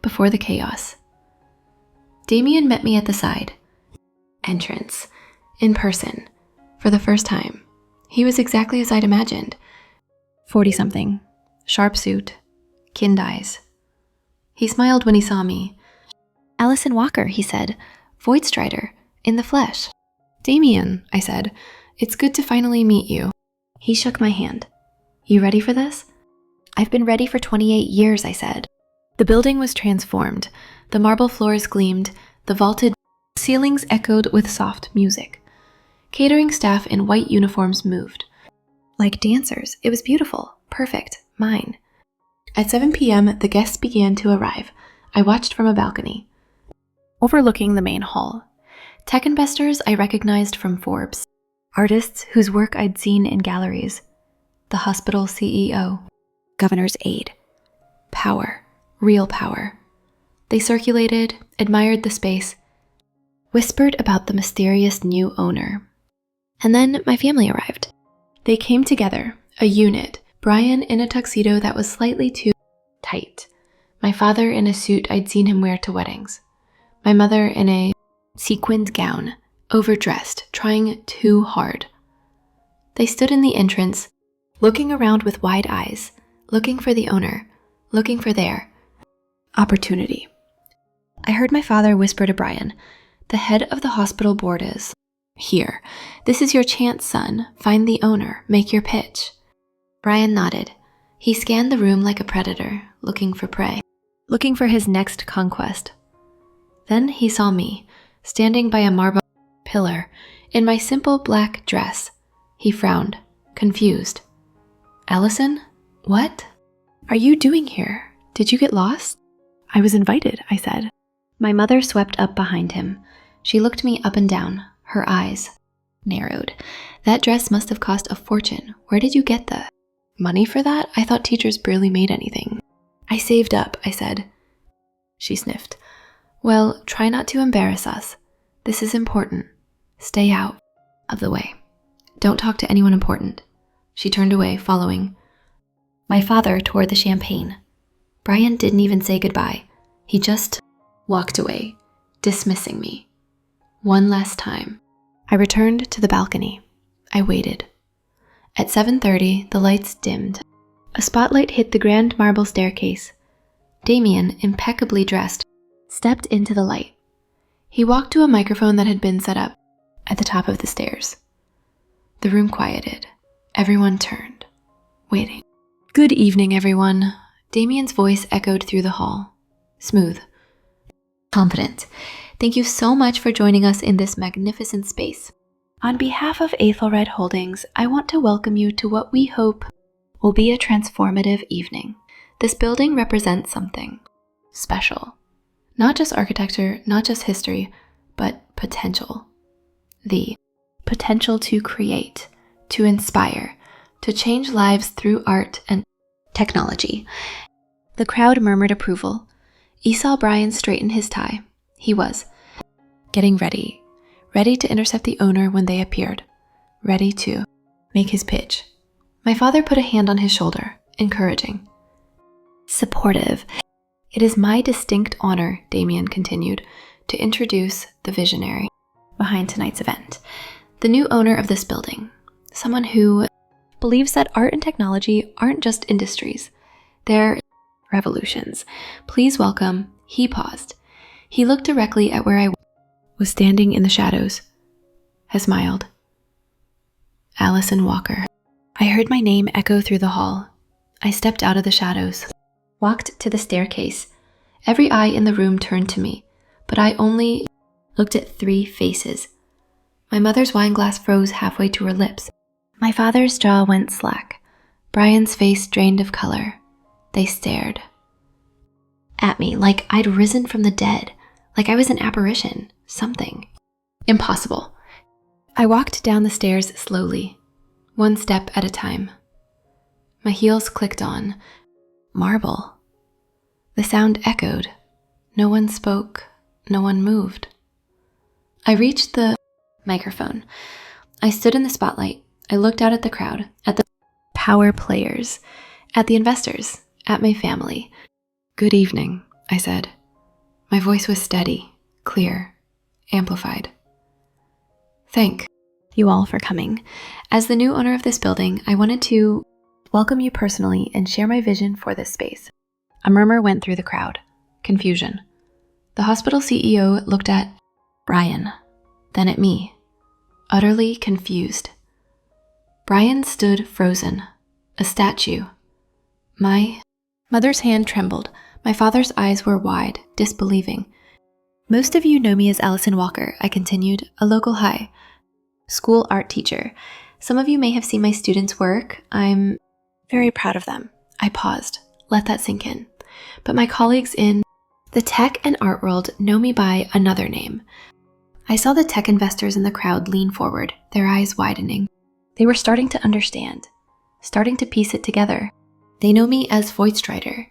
Speaker 1: Before the chaos. Damien met me at the side. Entrance. In person. For the first time. He was exactly as I'd imagined. 40-something. Sharp suit. Kind eyes. He smiled when he saw me. "Allison Walker," he said. "VoidStrider, in the flesh." "Damien," I said. "It's good to finally meet you." He shook my hand. "You ready for this?" "I've been ready for 28 years, I said. The building was transformed. The marble floors gleamed. The vaulted ceilings echoed with soft music. Catering staff in white uniforms moved. Like dancers, it was beautiful, perfect, mine. At 7 p.m., the guests began to arrive. I watched from a balcony, overlooking the main hall. Tech investors I recognized from Forbes. Artists whose work I'd seen in galleries. The hospital CEO. Governor's aide. Power. Real power. They circulated, admired the space, whispered about the mysterious new owner. And then my family arrived. They came together, a unit, Brian in a tuxedo that was slightly too tight. My father in a suit I'd seen him wear to weddings. My mother in a sequined gown, overdressed, trying too hard. They stood in the entrance, looking around with wide eyes, looking for the owner, looking for their opportunity. I heard my father whisper to Brian, "The head of the hospital board is here. This is your chance, son. Find the owner. Make your pitch." Brian nodded. He scanned the room like a predator, looking for prey, looking for his next conquest. Then he saw me, standing by a marble pillar, in my simple black dress. He frowned, confused. "Allison? What are you doing here? Did you get lost?" "I was invited," I said. My mother swept up behind him. She looked me up and down, her eyes narrowed. "That dress must have cost a fortune. Where did you get the money for that? I thought teachers barely made anything." "I saved up," I said. She sniffed. "Well, try not to embarrass us. This is important. Stay out of the way. Don't talk to anyone important." She turned away, following. My father tore the champagne. Brian didn't even say goodbye. He just walked away, dismissing me. One last time. I returned to the balcony. I waited. At 7:30, the lights dimmed. A spotlight hit the grand marble staircase. Damien, impeccably dressed, stepped into the light. He walked to a microphone that had been set up at the top of the stairs. The room quieted. Everyone turned, waiting. "Good evening, everyone." Damien's voice echoed through the hall. Smooth. Confident. "Thank you so much for joining us in this magnificent space. On behalf of Aethelred Holdings, I want to welcome you to what we hope will be a transformative evening. This building represents something special. Not just architecture, not just history, but potential. The potential to create, to inspire, to change lives through art and technology." The crowd murmured approval. Esau Bryan straightened his tie. He was getting ready to intercept the owner when they appeared, ready to make his pitch. My father put a hand on his shoulder, encouraging, supportive. "It is my distinct honor," Damien continued, "to introduce the visionary behind tonight's event, the new owner of this building, someone who believes that art and technology aren't just industries, they're revolutions. Please welcome," he paused. He looked directly at where I was standing in the shadows. I smiled. "Allison Walker." I heard my name echo through the hall. I stepped out of the shadows, walked to the staircase. Every eye in the room turned to me, but I only looked at 3 faces. My mother's wine glass froze halfway to her lips. My father's jaw went slack. Brian's face drained of color. They stared at me like I'd risen from the dead, like I was an apparition, something impossible. I walked down the stairs slowly, one step at a time. My heels clicked on marble. The sound echoed. No one spoke, no one moved. I reached the microphone. I stood in the spotlight. I looked out at the crowd, at the power players, at the investors, at my family. "Good evening," I said. My voice was steady, clear, amplified. "Thank you all for coming. As the new owner of this building, I wanted to welcome you personally and share my vision for this space." A murmur went through the crowd. Confusion. The hospital CEO looked at Brian, then at me, utterly confused. Brian stood frozen, a statue. My mother's hand trembled. My father's eyes were wide, disbelieving. Most of you know me as Allison Walker, I continued, a local high school art teacher. Some of you may have seen my students' work. I'm very proud of them. I paused. Let that sink in. But my colleagues in the tech and art world know me by another name. I saw the tech investors in the crowd lean forward, their eyes widening. They were starting to understand, starting to piece it together. They know me as VoidStrider.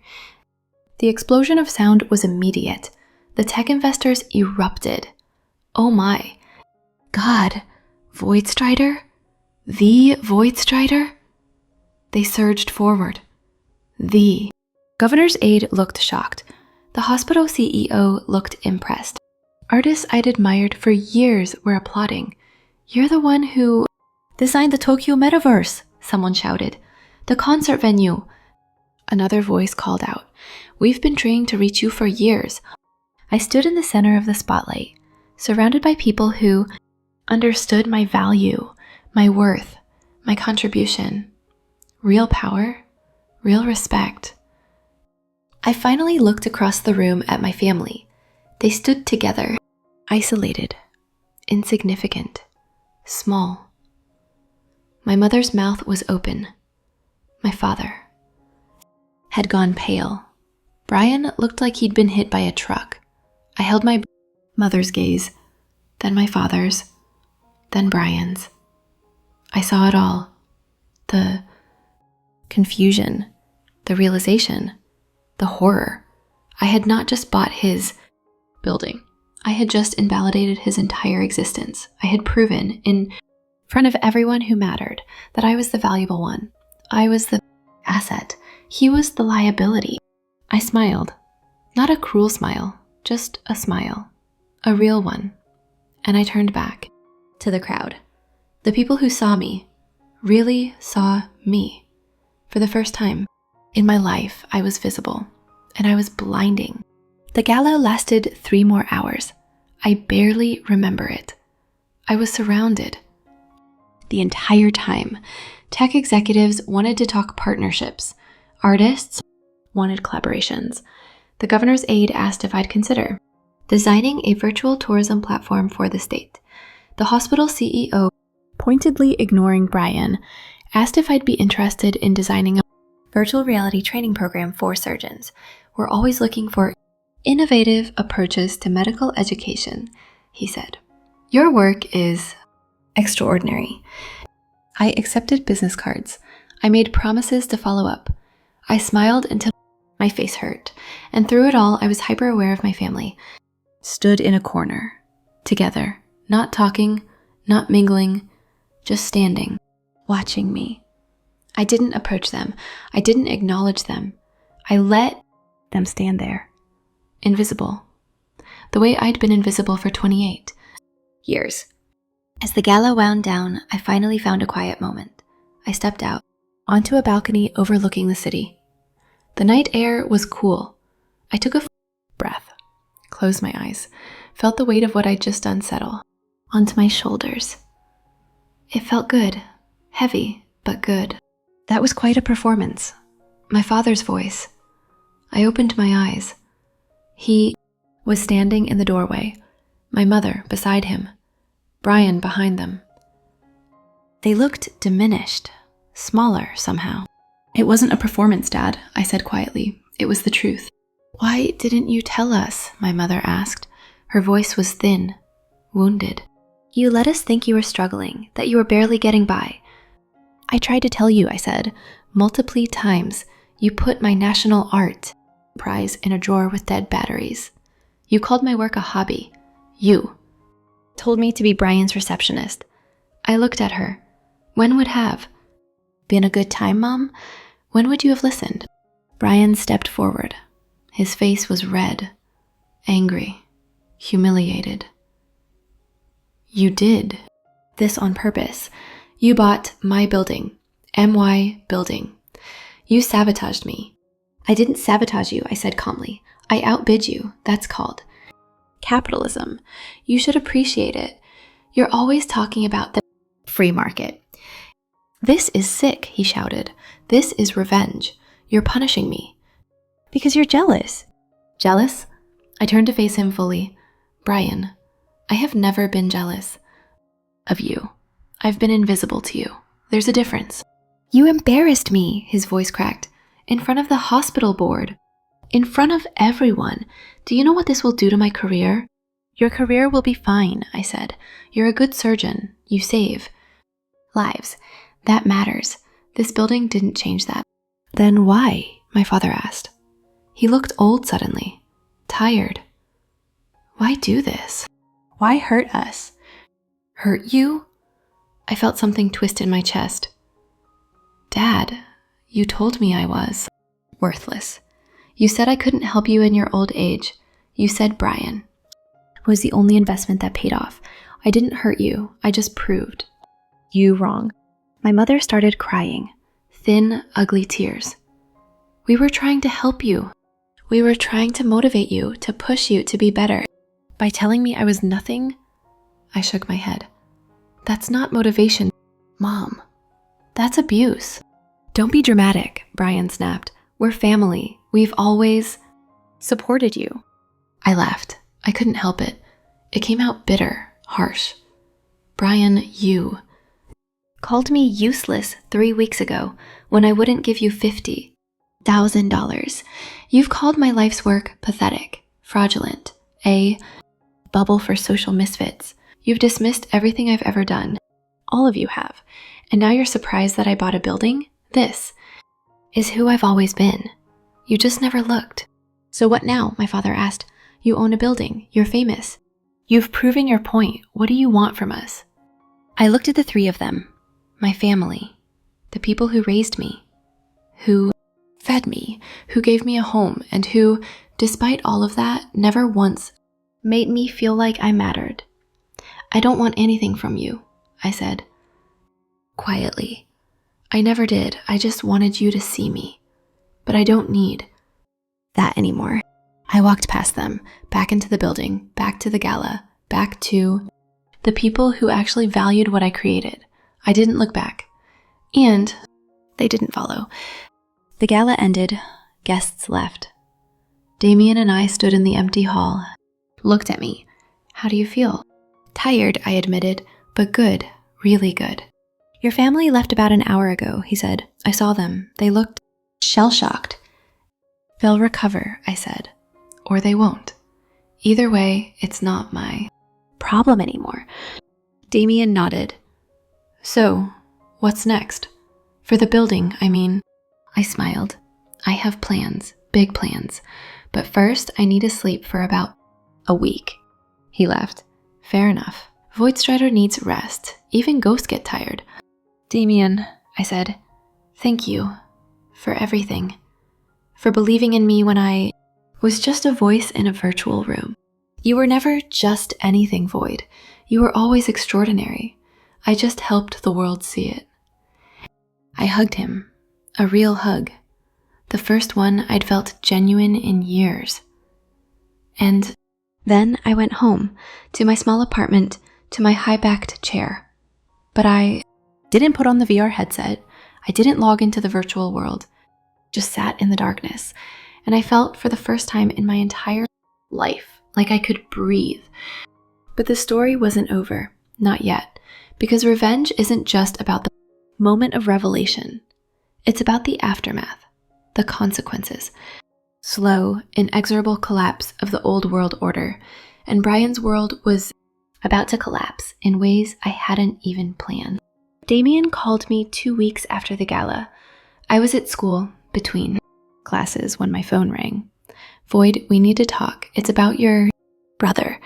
Speaker 1: The explosion of sound was immediate. The tech investors erupted. Oh my. God, VoidStrider? The VoidStrider? They surged forward. The governor's aide looked shocked. The hospital CEO looked impressed. Artists I'd admired for years were applauding. You're the one who designed the Tokyo Metaverse, someone shouted. The concert venue. Another voice called out. We've been trying to reach you for years. I stood in the center of the spotlight, surrounded by people who understood my value, my worth, my contribution. Real power, real respect. I finally looked across the room at my family. They stood together, isolated, insignificant, small. My mother's mouth was open. My father had gone pale. Brian looked like he'd been hit by a truck. I held my mother's gaze, then my father's, then Brian's. I saw it all. The confusion, the realization, the horror. I had not just bought his building. I had just invalidated his entire existence. I had proven in front of everyone who mattered that I was the valuable one. I was the asset. He was the liability. I smiled. Not a cruel smile, just a smile. A real one. And I turned back to the crowd. The people who saw me really saw me. For the first time in my life, I was visible, and I was blinding. The gala lasted 3 more hours. I barely remember it. I was surrounded. The entire time, tech executives wanted to talk partnerships. Artists wanted collaborations. The governor's aide asked if I'd consider designing a virtual tourism platform for the state. The hospital CEO, pointedly ignoring Brian, asked if I'd be interested in designing a virtual reality training program for surgeons. We're always looking for innovative approaches to medical education, he said. Your work is extraordinary. I accepted business cards. I made promises to follow up. I smiled until my face hurt, and through it all, I was hyper aware of my family. Stood in a corner, together, not talking, not mingling, just standing, watching me. I didn't approach them. I didn't acknowledge them. I let them stand there, invisible, the way I'd been invisible for 28 years. As the gala wound down, I finally found a quiet moment. I stepped out onto a balcony overlooking the city. The night air was cool. I took a breath, closed my eyes, felt the weight of what I'd just done settle onto my shoulders. It felt good, heavy, but good. That was quite a performance. My father's voice. I opened my eyes. He was standing in the doorway, my mother beside him, Brian behind them. They looked diminished, smaller somehow. It wasn't a performance, Dad, I said quietly. It was the truth. Why didn't you tell us? My mother asked. Her voice was thin, wounded. You let us think you were struggling, that you were barely getting by. I tried to tell you, I said, multiple times. You put my national art prize in a drawer with dead batteries. You called my work a hobby. You told me to be Brian's receptionist. I looked at her. When would have been a good time, Mom? When would you have listened? Brian stepped forward. His face was red, angry, humiliated. You did this on purpose. You bought my building, MY building. You sabotaged me. I didn't sabotage you, I said calmly. I outbid you, that's called capitalism. You should appreciate it. You're always talking about the free market. This is sick, he shouted. This is revenge. You're punishing me. Because you're jealous. Jealous? I turned to face him fully. Brian, I have never been jealous of you. I've been invisible to you. There's a difference. You embarrassed me, his voice cracked, in front of the hospital board. In front of everyone. Do you know what this will do to my career? Your career will be fine, I said. You're a good surgeon. You save lives. That matters. This building didn't change that. Then why? My father asked. He looked old suddenly, tired. Why do this? Why hurt us? Hurt you? I felt something twist in my chest. Dad, you told me I was worthless. You said I couldn't help you in your old age. You said Brian was the only investment that paid off. I didn't hurt you. I just proved you wrong. My mother started crying, thin, ugly tears. We were trying to help you. We were trying to motivate you, to push you to be better. By telling me I was nothing, I shook my head. That's not motivation, Mom. That's abuse. Don't be dramatic, Brian snapped. We're family. We've always supported you. I laughed. I couldn't help it. It came out bitter, harsh. Brian, you called me useless 3 weeks ago when I wouldn't give you $50,000. You've called my life's work pathetic, fraudulent, a bubble for social misfits. You've dismissed everything I've ever done. All of you have. And now you're surprised that I bought a building? This is who I've always been. You just never looked. So what now? My father asked. You own a building. You're famous. You've proven your point. What do you want from us? I looked at the three of them. My family. The people who raised me. Who fed me. Who gave me a home. And who, despite all of that, never once made me feel like I mattered. I don't want anything from you, I said. Quietly. I never did. I just wanted you to see me. But I don't need that anymore. I walked past them, back into the building, back to the gala, back to the people who actually valued what I created. I didn't look back. And they didn't follow. The gala ended. Guests left. Damien and I stood in the empty hall, looked at me. How do you feel? Tired, I admitted, but good, really good. Your family left about an hour ago, he said. I saw them. They looked shell-shocked. They'll recover, I said. Or they won't. Either way, it's not my problem anymore. Damien nodded. So, what's next? For the building, I mean. I smiled. I have plans, big plans. But first, I need to sleep for about a week. He laughed. Fair enough. VoidStrider needs rest. Even ghosts get tired. Damien, I said, thank you for everything. For believing in me when I was just a voice in a virtual room. You were never just anything, Void. You were always extraordinary. I just helped the world see it. I hugged him. A real hug. The first one I'd felt genuine in years. And then I went home, to my small apartment, to my high-backed chair. But I didn't put on the VR headset. I didn't log into the virtual world. Just sat in the darkness. And I felt for the first time in my entire life like I could breathe. But the story wasn't over. Not yet. Because revenge isn't just about the moment of revelation. It's about the aftermath. The consequences. Slow, inexorable collapse of the old world order. And Brian's world was about to collapse in ways I hadn't even planned. Damien called me 2 weeks after the gala. I was at school, between classes, when my phone rang. Void, we need to talk. It's about your brother.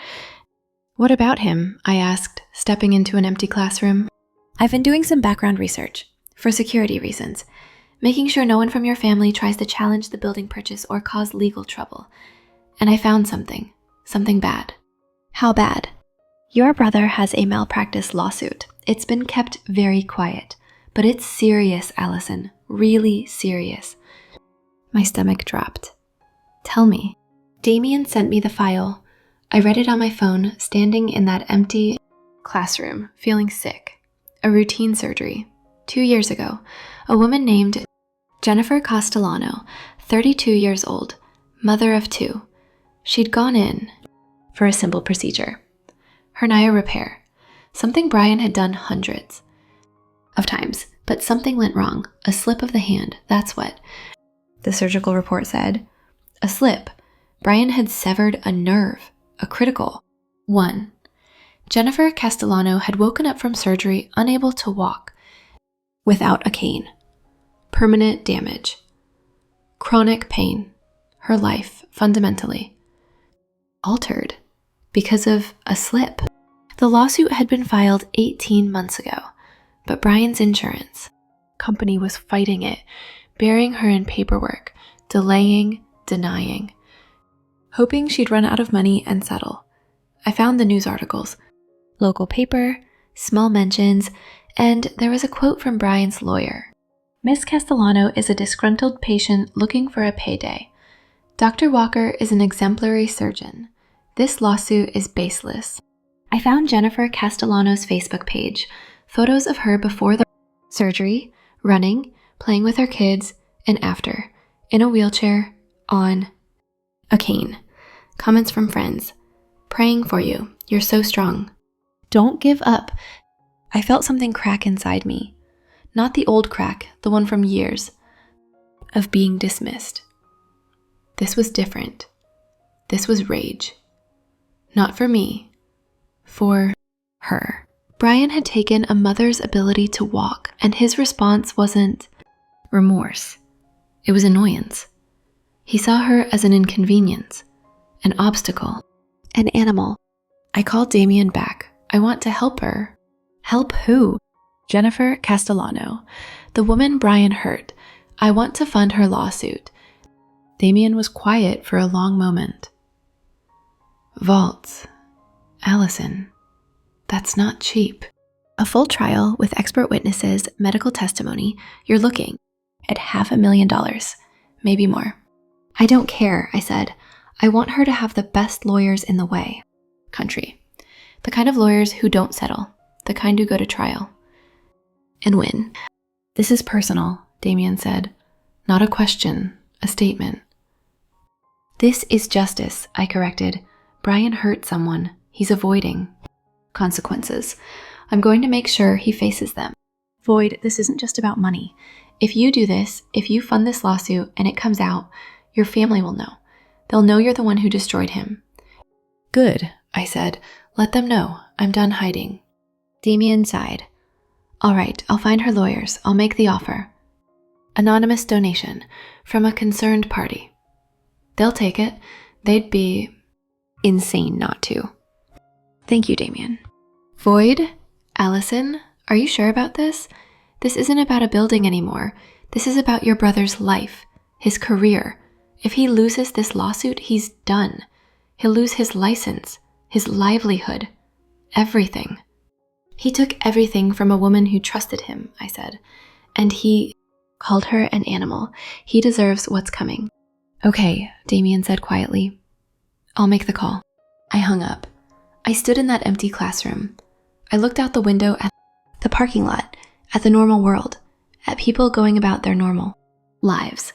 Speaker 1: What about him? I asked, stepping into an empty classroom. I've been doing some background research, for security reasons, making sure no one from your family tries to challenge the building purchase or cause legal trouble. And I found something bad. How bad? Your brother has a malpractice lawsuit. It's been kept very quiet, but it's serious, Allison, really serious. My stomach dropped. Tell me, Damien sent me the file. I read it on my phone, standing in that empty classroom, feeling sick. A routine surgery. 2 years ago, a woman named Jennifer Castellano, 32 years old, mother of 2. She'd gone in for a simple procedure. Hernia repair. Something Brian had done hundreds of times, but something went wrong. A slip of the hand, that's what. The surgical report said. A slip. Brian had severed a nerve, a critical one. Jennifer Castellano had woken up from surgery unable to walk, without a cane. Permanent damage. Chronic pain. Her life, fundamentally altered because of a slip. The lawsuit had been filed 18 months ago, but Brian's insurance company was fighting it, burying her in paperwork, delaying, denying, hoping she'd run out of money and settle. I found the news articles, local paper, small mentions, and there was a quote from Brian's lawyer. Miss Castellano is a disgruntled patient looking for a payday. Dr. Walker is an exemplary surgeon. This lawsuit is baseless. I found Jennifer Castellano's Facebook page, photos of her before the surgery, running, playing with her kids, and after, in a wheelchair, on a cane. Comments from friends. Praying for you. You're so strong. Don't give up. I felt something crack inside me. Not the old crack, the one from years of being dismissed. This was different. This was rage. Not for me, for her. Brian had taken a mother's ability to walk, and his response wasn't remorse. It was annoyance. He saw her as an inconvenience, an obstacle, an animal. I called Damien back. I want to help her. Help who? Jennifer Castellano, the woman Brian hurt. I want to fund her lawsuit. Damien was quiet for a long moment. Vaults. Allison. That's not cheap. A full trial with expert witnesses, medical testimony, you're looking at $500,000, maybe more. I don't care, I said. I want her to have the best lawyers in the country. The kind of lawyers who don't settle, the kind who go to trial and win. This is personal, Damien said. Not a question, a statement. This is justice, I corrected. Brian hurt someone. He's avoiding consequences. I'm going to make sure he faces them. Void, this isn't just about money. If you do this, if you fund this lawsuit and it comes out, your family will know. They'll know you're the one who destroyed him. Good, I said. Let them know. I'm done hiding. Damien sighed. All right, I'll find her lawyers. I'll make the offer. Anonymous donation from a concerned party. They'll take it. They'd be insane not to. Thank you, Damien. Void? Allison? Are you sure about this? This isn't about a building anymore. This is about your brother's life, his career. If he loses this lawsuit, he's done. He'll lose his license, his livelihood, everything. He took everything from a woman who trusted him, I said, and he called her an animal. He deserves what's coming. Okay, Damien said quietly. I'll make the call. I hung up. I stood in that empty classroom. I looked out the window at the parking lot, at the normal world, at people going about their normal lives.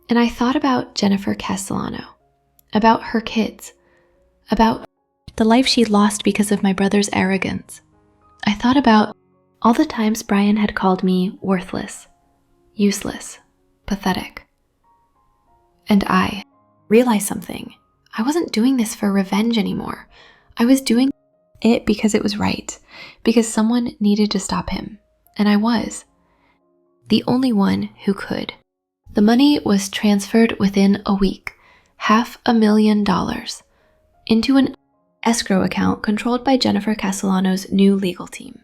Speaker 1: And I thought about Jennifer Castellano, about her kids, about the life she lost because of my brother's arrogance. I thought about all the times Brian had called me worthless, useless, pathetic. And I realized something. I wasn't doing this for revenge anymore. I was doing it because it was right, because someone needed to stop him, and I was the only one who could. The money was transferred within a week, $500,000, into an escrow account controlled by Jennifer Castellano's new legal team.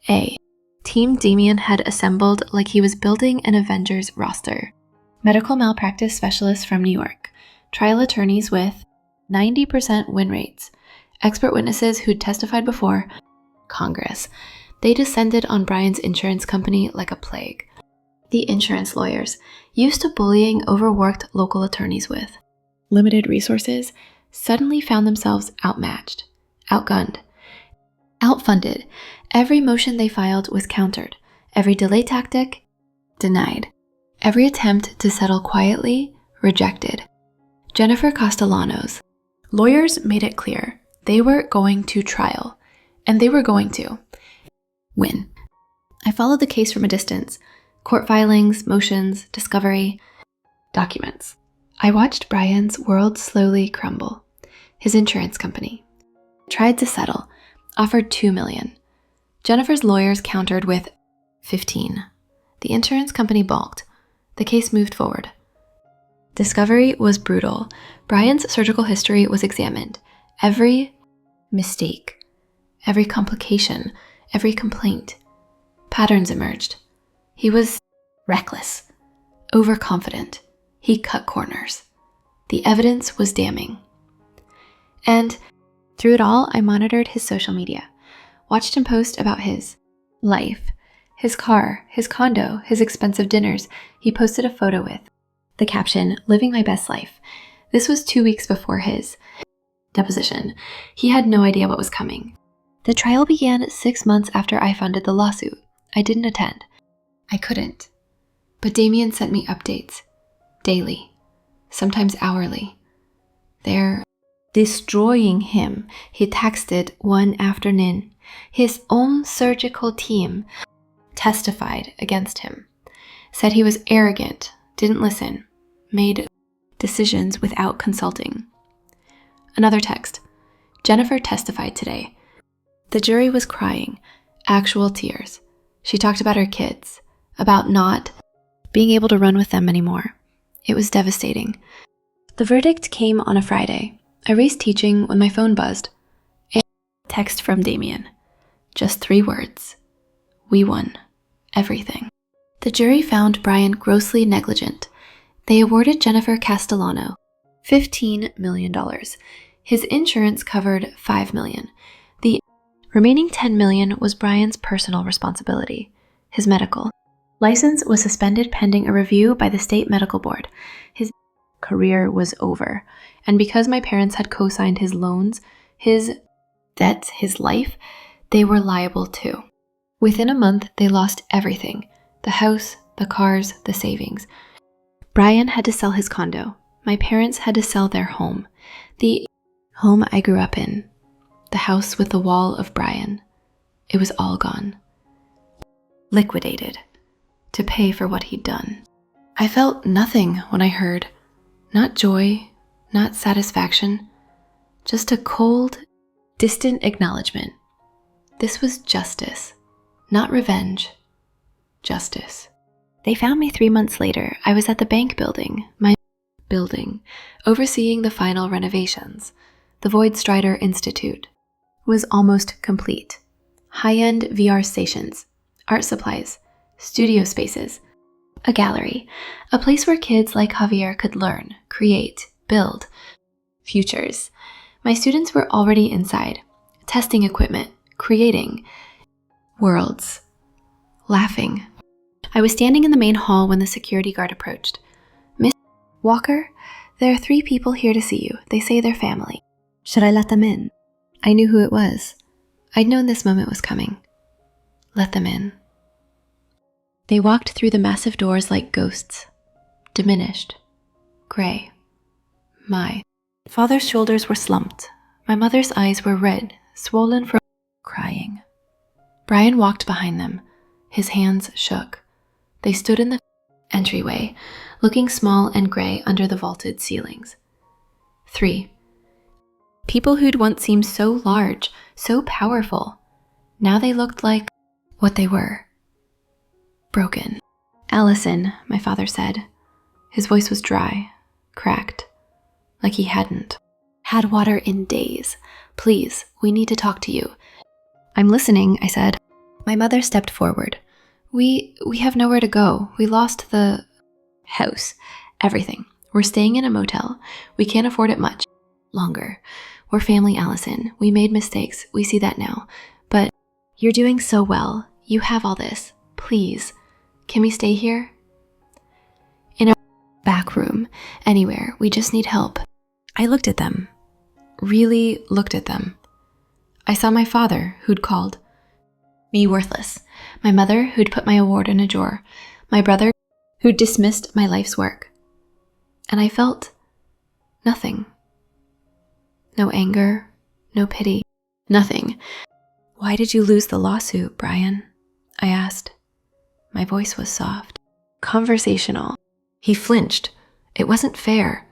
Speaker 1: A team Damien had assembled like he was building an Avengers roster. Medical malpractice specialists from New York, trial attorneys with 90% win rates, expert witnesses who'd testified before Congress. They descended on Brian's insurance company like a plague. The insurance lawyers, used to bullying overworked local attorneys with limited resources, suddenly found themselves outmatched, outgunned, outfunded. Every motion they filed was countered. Every delay tactic, denied. Every attempt to settle quietly, rejected. Jennifer Castellano's lawyers made it clear they were going to trial, and they were going to win. I followed the case from a distance. Court filings, motions, discovery, documents. I watched Brian's world slowly crumble. His insurance company tried to settle, offered $2 million. Jennifer's lawyers countered with 15. The insurance company balked. The case moved forward. Discovery was brutal. Brian's surgical history was examined. Every mistake, every complication, every complaint. Patterns emerged. He was reckless, overconfident. He cut corners. The evidence was damning. And through it all, I monitored his social media, watched him post about his life, his car, his condo, his expensive dinners. He posted a photo with the caption, "Living my best life." This was 2 weeks before his deposition. He had no idea what was coming. The trial began 6 months after I funded the lawsuit. I didn't attend. I couldn't. But Damien sent me updates. Daily. Sometimes hourly. They're destroying him, he texted one afternoon. His own surgical team testified against him. Said he was arrogant, didn't listen, made decisions without consulting. Another text. Jennifer testified today. The jury was crying, actual tears. She talked about her kids, about not being able to run with them anymore. It was devastating. The verdict came on a Friday. I raced teaching when my phone buzzed. A text from Damien. Just 3 words. We won. Everything. The jury found Brian grossly negligent. They awarded Jennifer Castellano $15 million. His insurance covered $5 million. The remaining $10 million was Brian's personal responsibility, his medical. License was suspended pending a review by the state medical board. His career was over. And because my parents had co-signed his loans, his debts, his life, they were liable too. Within a month, they lost everything. The house, the cars, the savings. Brian had to sell his condo. My parents had to sell their home. The home I grew up in. The house with the wall of Brian. It was all gone. Liquidated. To pay for what he'd done. I felt nothing when I heard. Not joy, not satisfaction. Just a cold, distant acknowledgement. This was justice. Not revenge. Justice. They found me 3 months later. I was at the bank building, my building, overseeing the final renovations. The VoidStrider Institute was almost complete. High-end VR stations, art supplies, studio spaces, a gallery, a place where kids like Javier could learn, create, build, futures. My students were already inside, testing equipment, creating worlds, laughing. I was standing in the main hall when the security guard approached. "Miss Walker, there are 3 people here to see you. They say they're family. Should I let them in?" I knew who it was. I'd known this moment was coming. Let them in. They walked through the massive doors like ghosts, diminished, gray. My father's shoulders were slumped. My mother's eyes were red, swollen from crying. Brian walked behind them. His hands shook. They stood in the entryway, looking small and gray under the vaulted ceilings. 3. People who'd once seemed so large, so powerful. Now they looked like what they were. Broken. "Allison," my father said. His voice was dry, cracked, like he hadn't had water in days. "Please, we need to talk to you." "I'm listening," I said. My mother stepped forward. We have nowhere to go. We lost the house, everything. We're staying in a motel. We can't afford it much longer. We're family, Allison. We made mistakes. We see that now. But you're doing so well. You have all this. Please, can we stay here?" "In a back room. Anywhere. We just need help." I looked at them, really looked at them. I saw my father, who'd called me worthless, my mother, who'd put my award in a drawer, my brother, who'd dismissed my life's work. And I felt nothing. No anger, no pity, nothing. Why did you lose the lawsuit, Brian? I asked. My voice was soft, conversational. He flinched. It wasn't fair.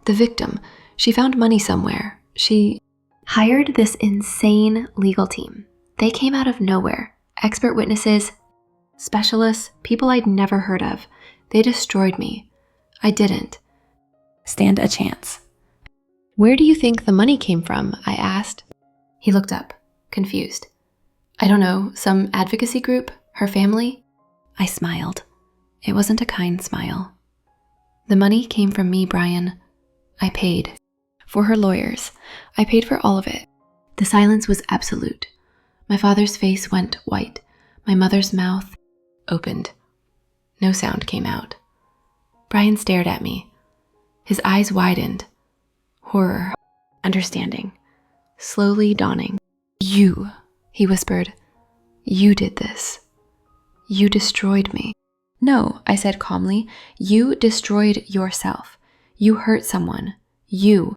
Speaker 1: The victim, she found money somewhere. She hired this insane legal team. They came out of nowhere. Expert witnesses, specialists, people I'd never heard of. They destroyed me. I didn't stand a chance. Where do you think the money came from? I asked. He looked up, confused. I don't know, some advocacy group? Her family? I smiled. It wasn't a kind smile. The money came from me, Brian. I paid. For her lawyers. I paid for all of it. The silence was absolute. My father's face went white. My mother's mouth opened. No sound came out. Brian stared at me. His eyes widened. Horror. Understanding. Slowly dawning. You, he whispered. You did this. You destroyed me. No, I said calmly. You destroyed yourself. You hurt someone. You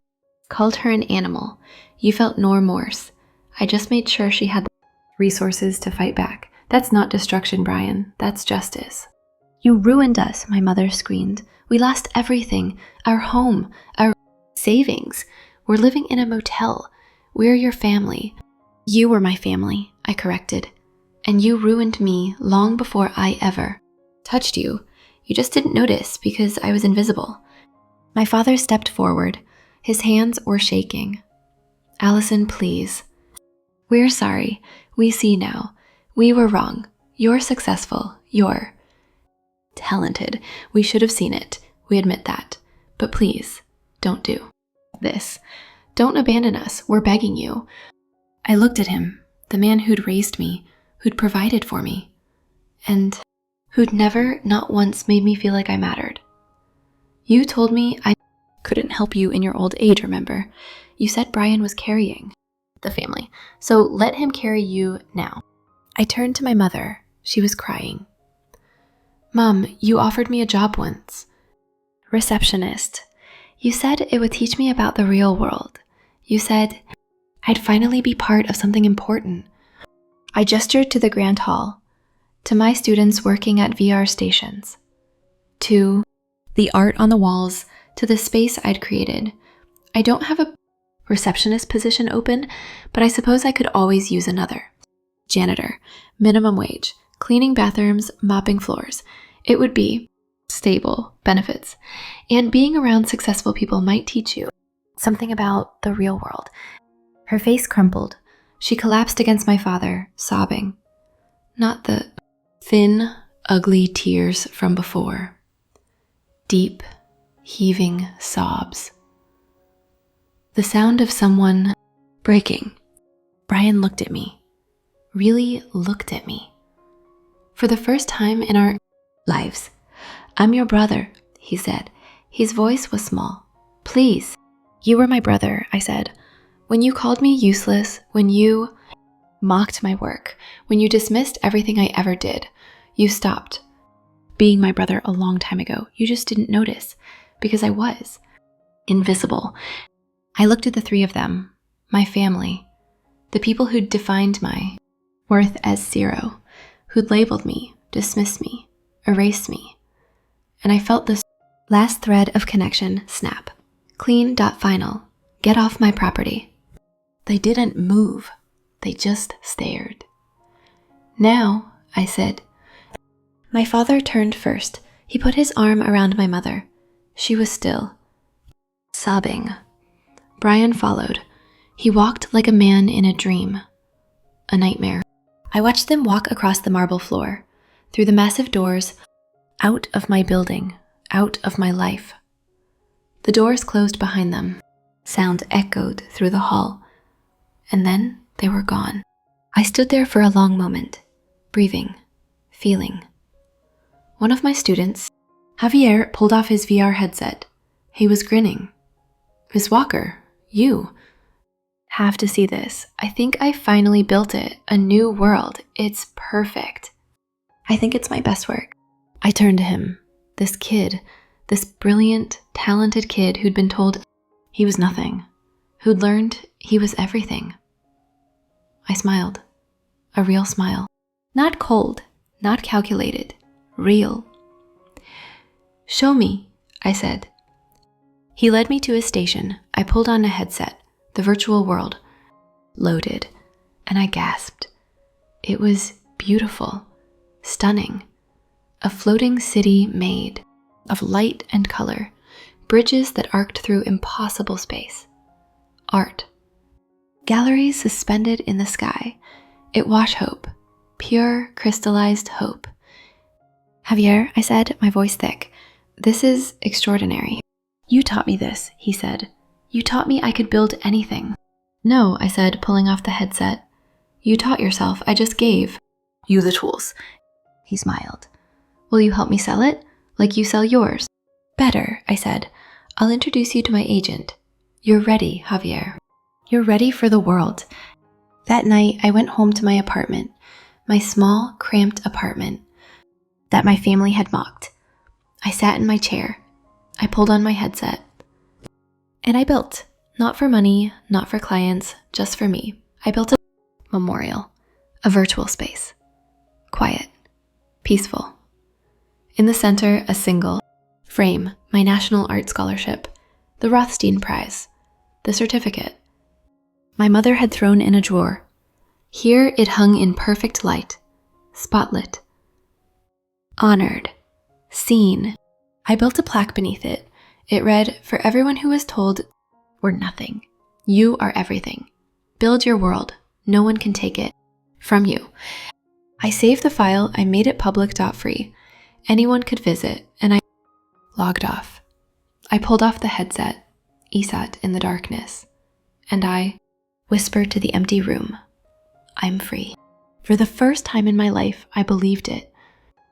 Speaker 1: called her an animal. You felt no remorse. I just made sure she had the resources to fight back. That's not destruction, Brian. That's justice. You ruined us, my mother screamed. We lost everything. Our home, our savings. We're living in a motel. We're your family. You were my family, I corrected. And you ruined me long before I ever touched you. You just didn't notice because I was invisible. My father stepped forward. His hands were shaking. Allison, please. We're sorry. We see now. We were wrong. You're successful. You're talented. We should have seen it. We admit that. But please, don't do this. Don't abandon us. We're begging you. I looked at him, the man who'd raised me, who'd provided for me, and who'd never, not once, made me feel like I mattered. You told me I couldn't help you in your old age, remember? You said Brian was carrying the family, so let him carry you now. I turned to my mother. She was crying. Mom, you offered me a job once. Receptionist. You said it would teach me about the real world. You said I'd finally be part of something important. I gestured to the grand hall, to my students working at VR stations, to the art on the walls, to the space I'd created. I don't have a receptionist position open, but I suppose I could always use another. Janitor, minimum wage, cleaning bathrooms, mopping floors. It would be stable, benefits, and being around successful people might teach you something about the real world. Her face crumpled. She collapsed against my father, sobbing. Not the thin, ugly tears from before. Deep, heaving sobs. The sound of someone breaking. Brian looked at me. Really looked at me. For the first time in our lives. I'm your brother, he said. His voice was small. Please. You were my brother, I said. When you called me useless, when you mocked my work, when you dismissed everything I ever did, you stopped being my brother a long time ago. You just didn't notice because I was invisible. I looked at the three of them, my family, the people who'd defined my worth as zero, who'd labeled me, dismissed me, erased me. And I felt this last thread of connection snap. Clean dot final. Get off my property. They didn't move. They just stared. Now, I said. My father turned first. He put his arm around my mother. She was still, sobbing. Brian followed. He walked like a man in a dream, a nightmare. I watched them walk across the marble floor, through the massive doors, out of my building, out of my life. The doors closed behind them. Sound echoed through the hall, and then they were gone. I stood there for a long moment, breathing, feeling. One of my students, Javier, pulled off his VR headset. He was grinning. Miss Walker, you. Have to see this. I think I finally built it. A new world. It's perfect. I think it's my best work. I turned to him. This kid, this brilliant, talented kid who'd been told he was nothing, who'd learned he was everything. I smiled. A real smile. Not cold, not calculated, real. Show me, I said. He led me to a station. I pulled on a headset. The virtual world loaded, and I gasped. It was beautiful, stunning. A floating city made of light and color, bridges that arced through impossible space. Art. Galleries suspended in the sky. It was hope, pure crystallized hope. Javier, I said, my voice thick, this is extraordinary. You taught me this, he said. You taught me I could build anything. No, I said, pulling off the headset. You taught yourself, I just gave you the tools. He smiled. Will you help me sell it? Like you sell yours? Better, I said. I'll introduce you to my agent. You're ready, Javier. You're ready for the world. That night, I went home to my apartment, my small, cramped apartment that my family had mocked. I sat in my chair. I pulled on my headset. And I built, not for money, not for clients, just for me. I built a memorial, a virtual space. Quiet, peaceful. In the center, a single frame, my National Art Scholarship, the Rothstein Prize, the certificate. My mother had thrown in a drawer. Here it hung in perfect light, spotlit. Honored, seen. I built a plaque beneath it. It read, for everyone who was told, we're nothing. You are everything. Build your world. No one can take it from you. I saved the file. I made it public.free. Anyone could visit, and I logged off. I pulled off the headset, ESAT in the darkness, and I whispered to the empty room, I'm free. For the first time in my life, I believed it.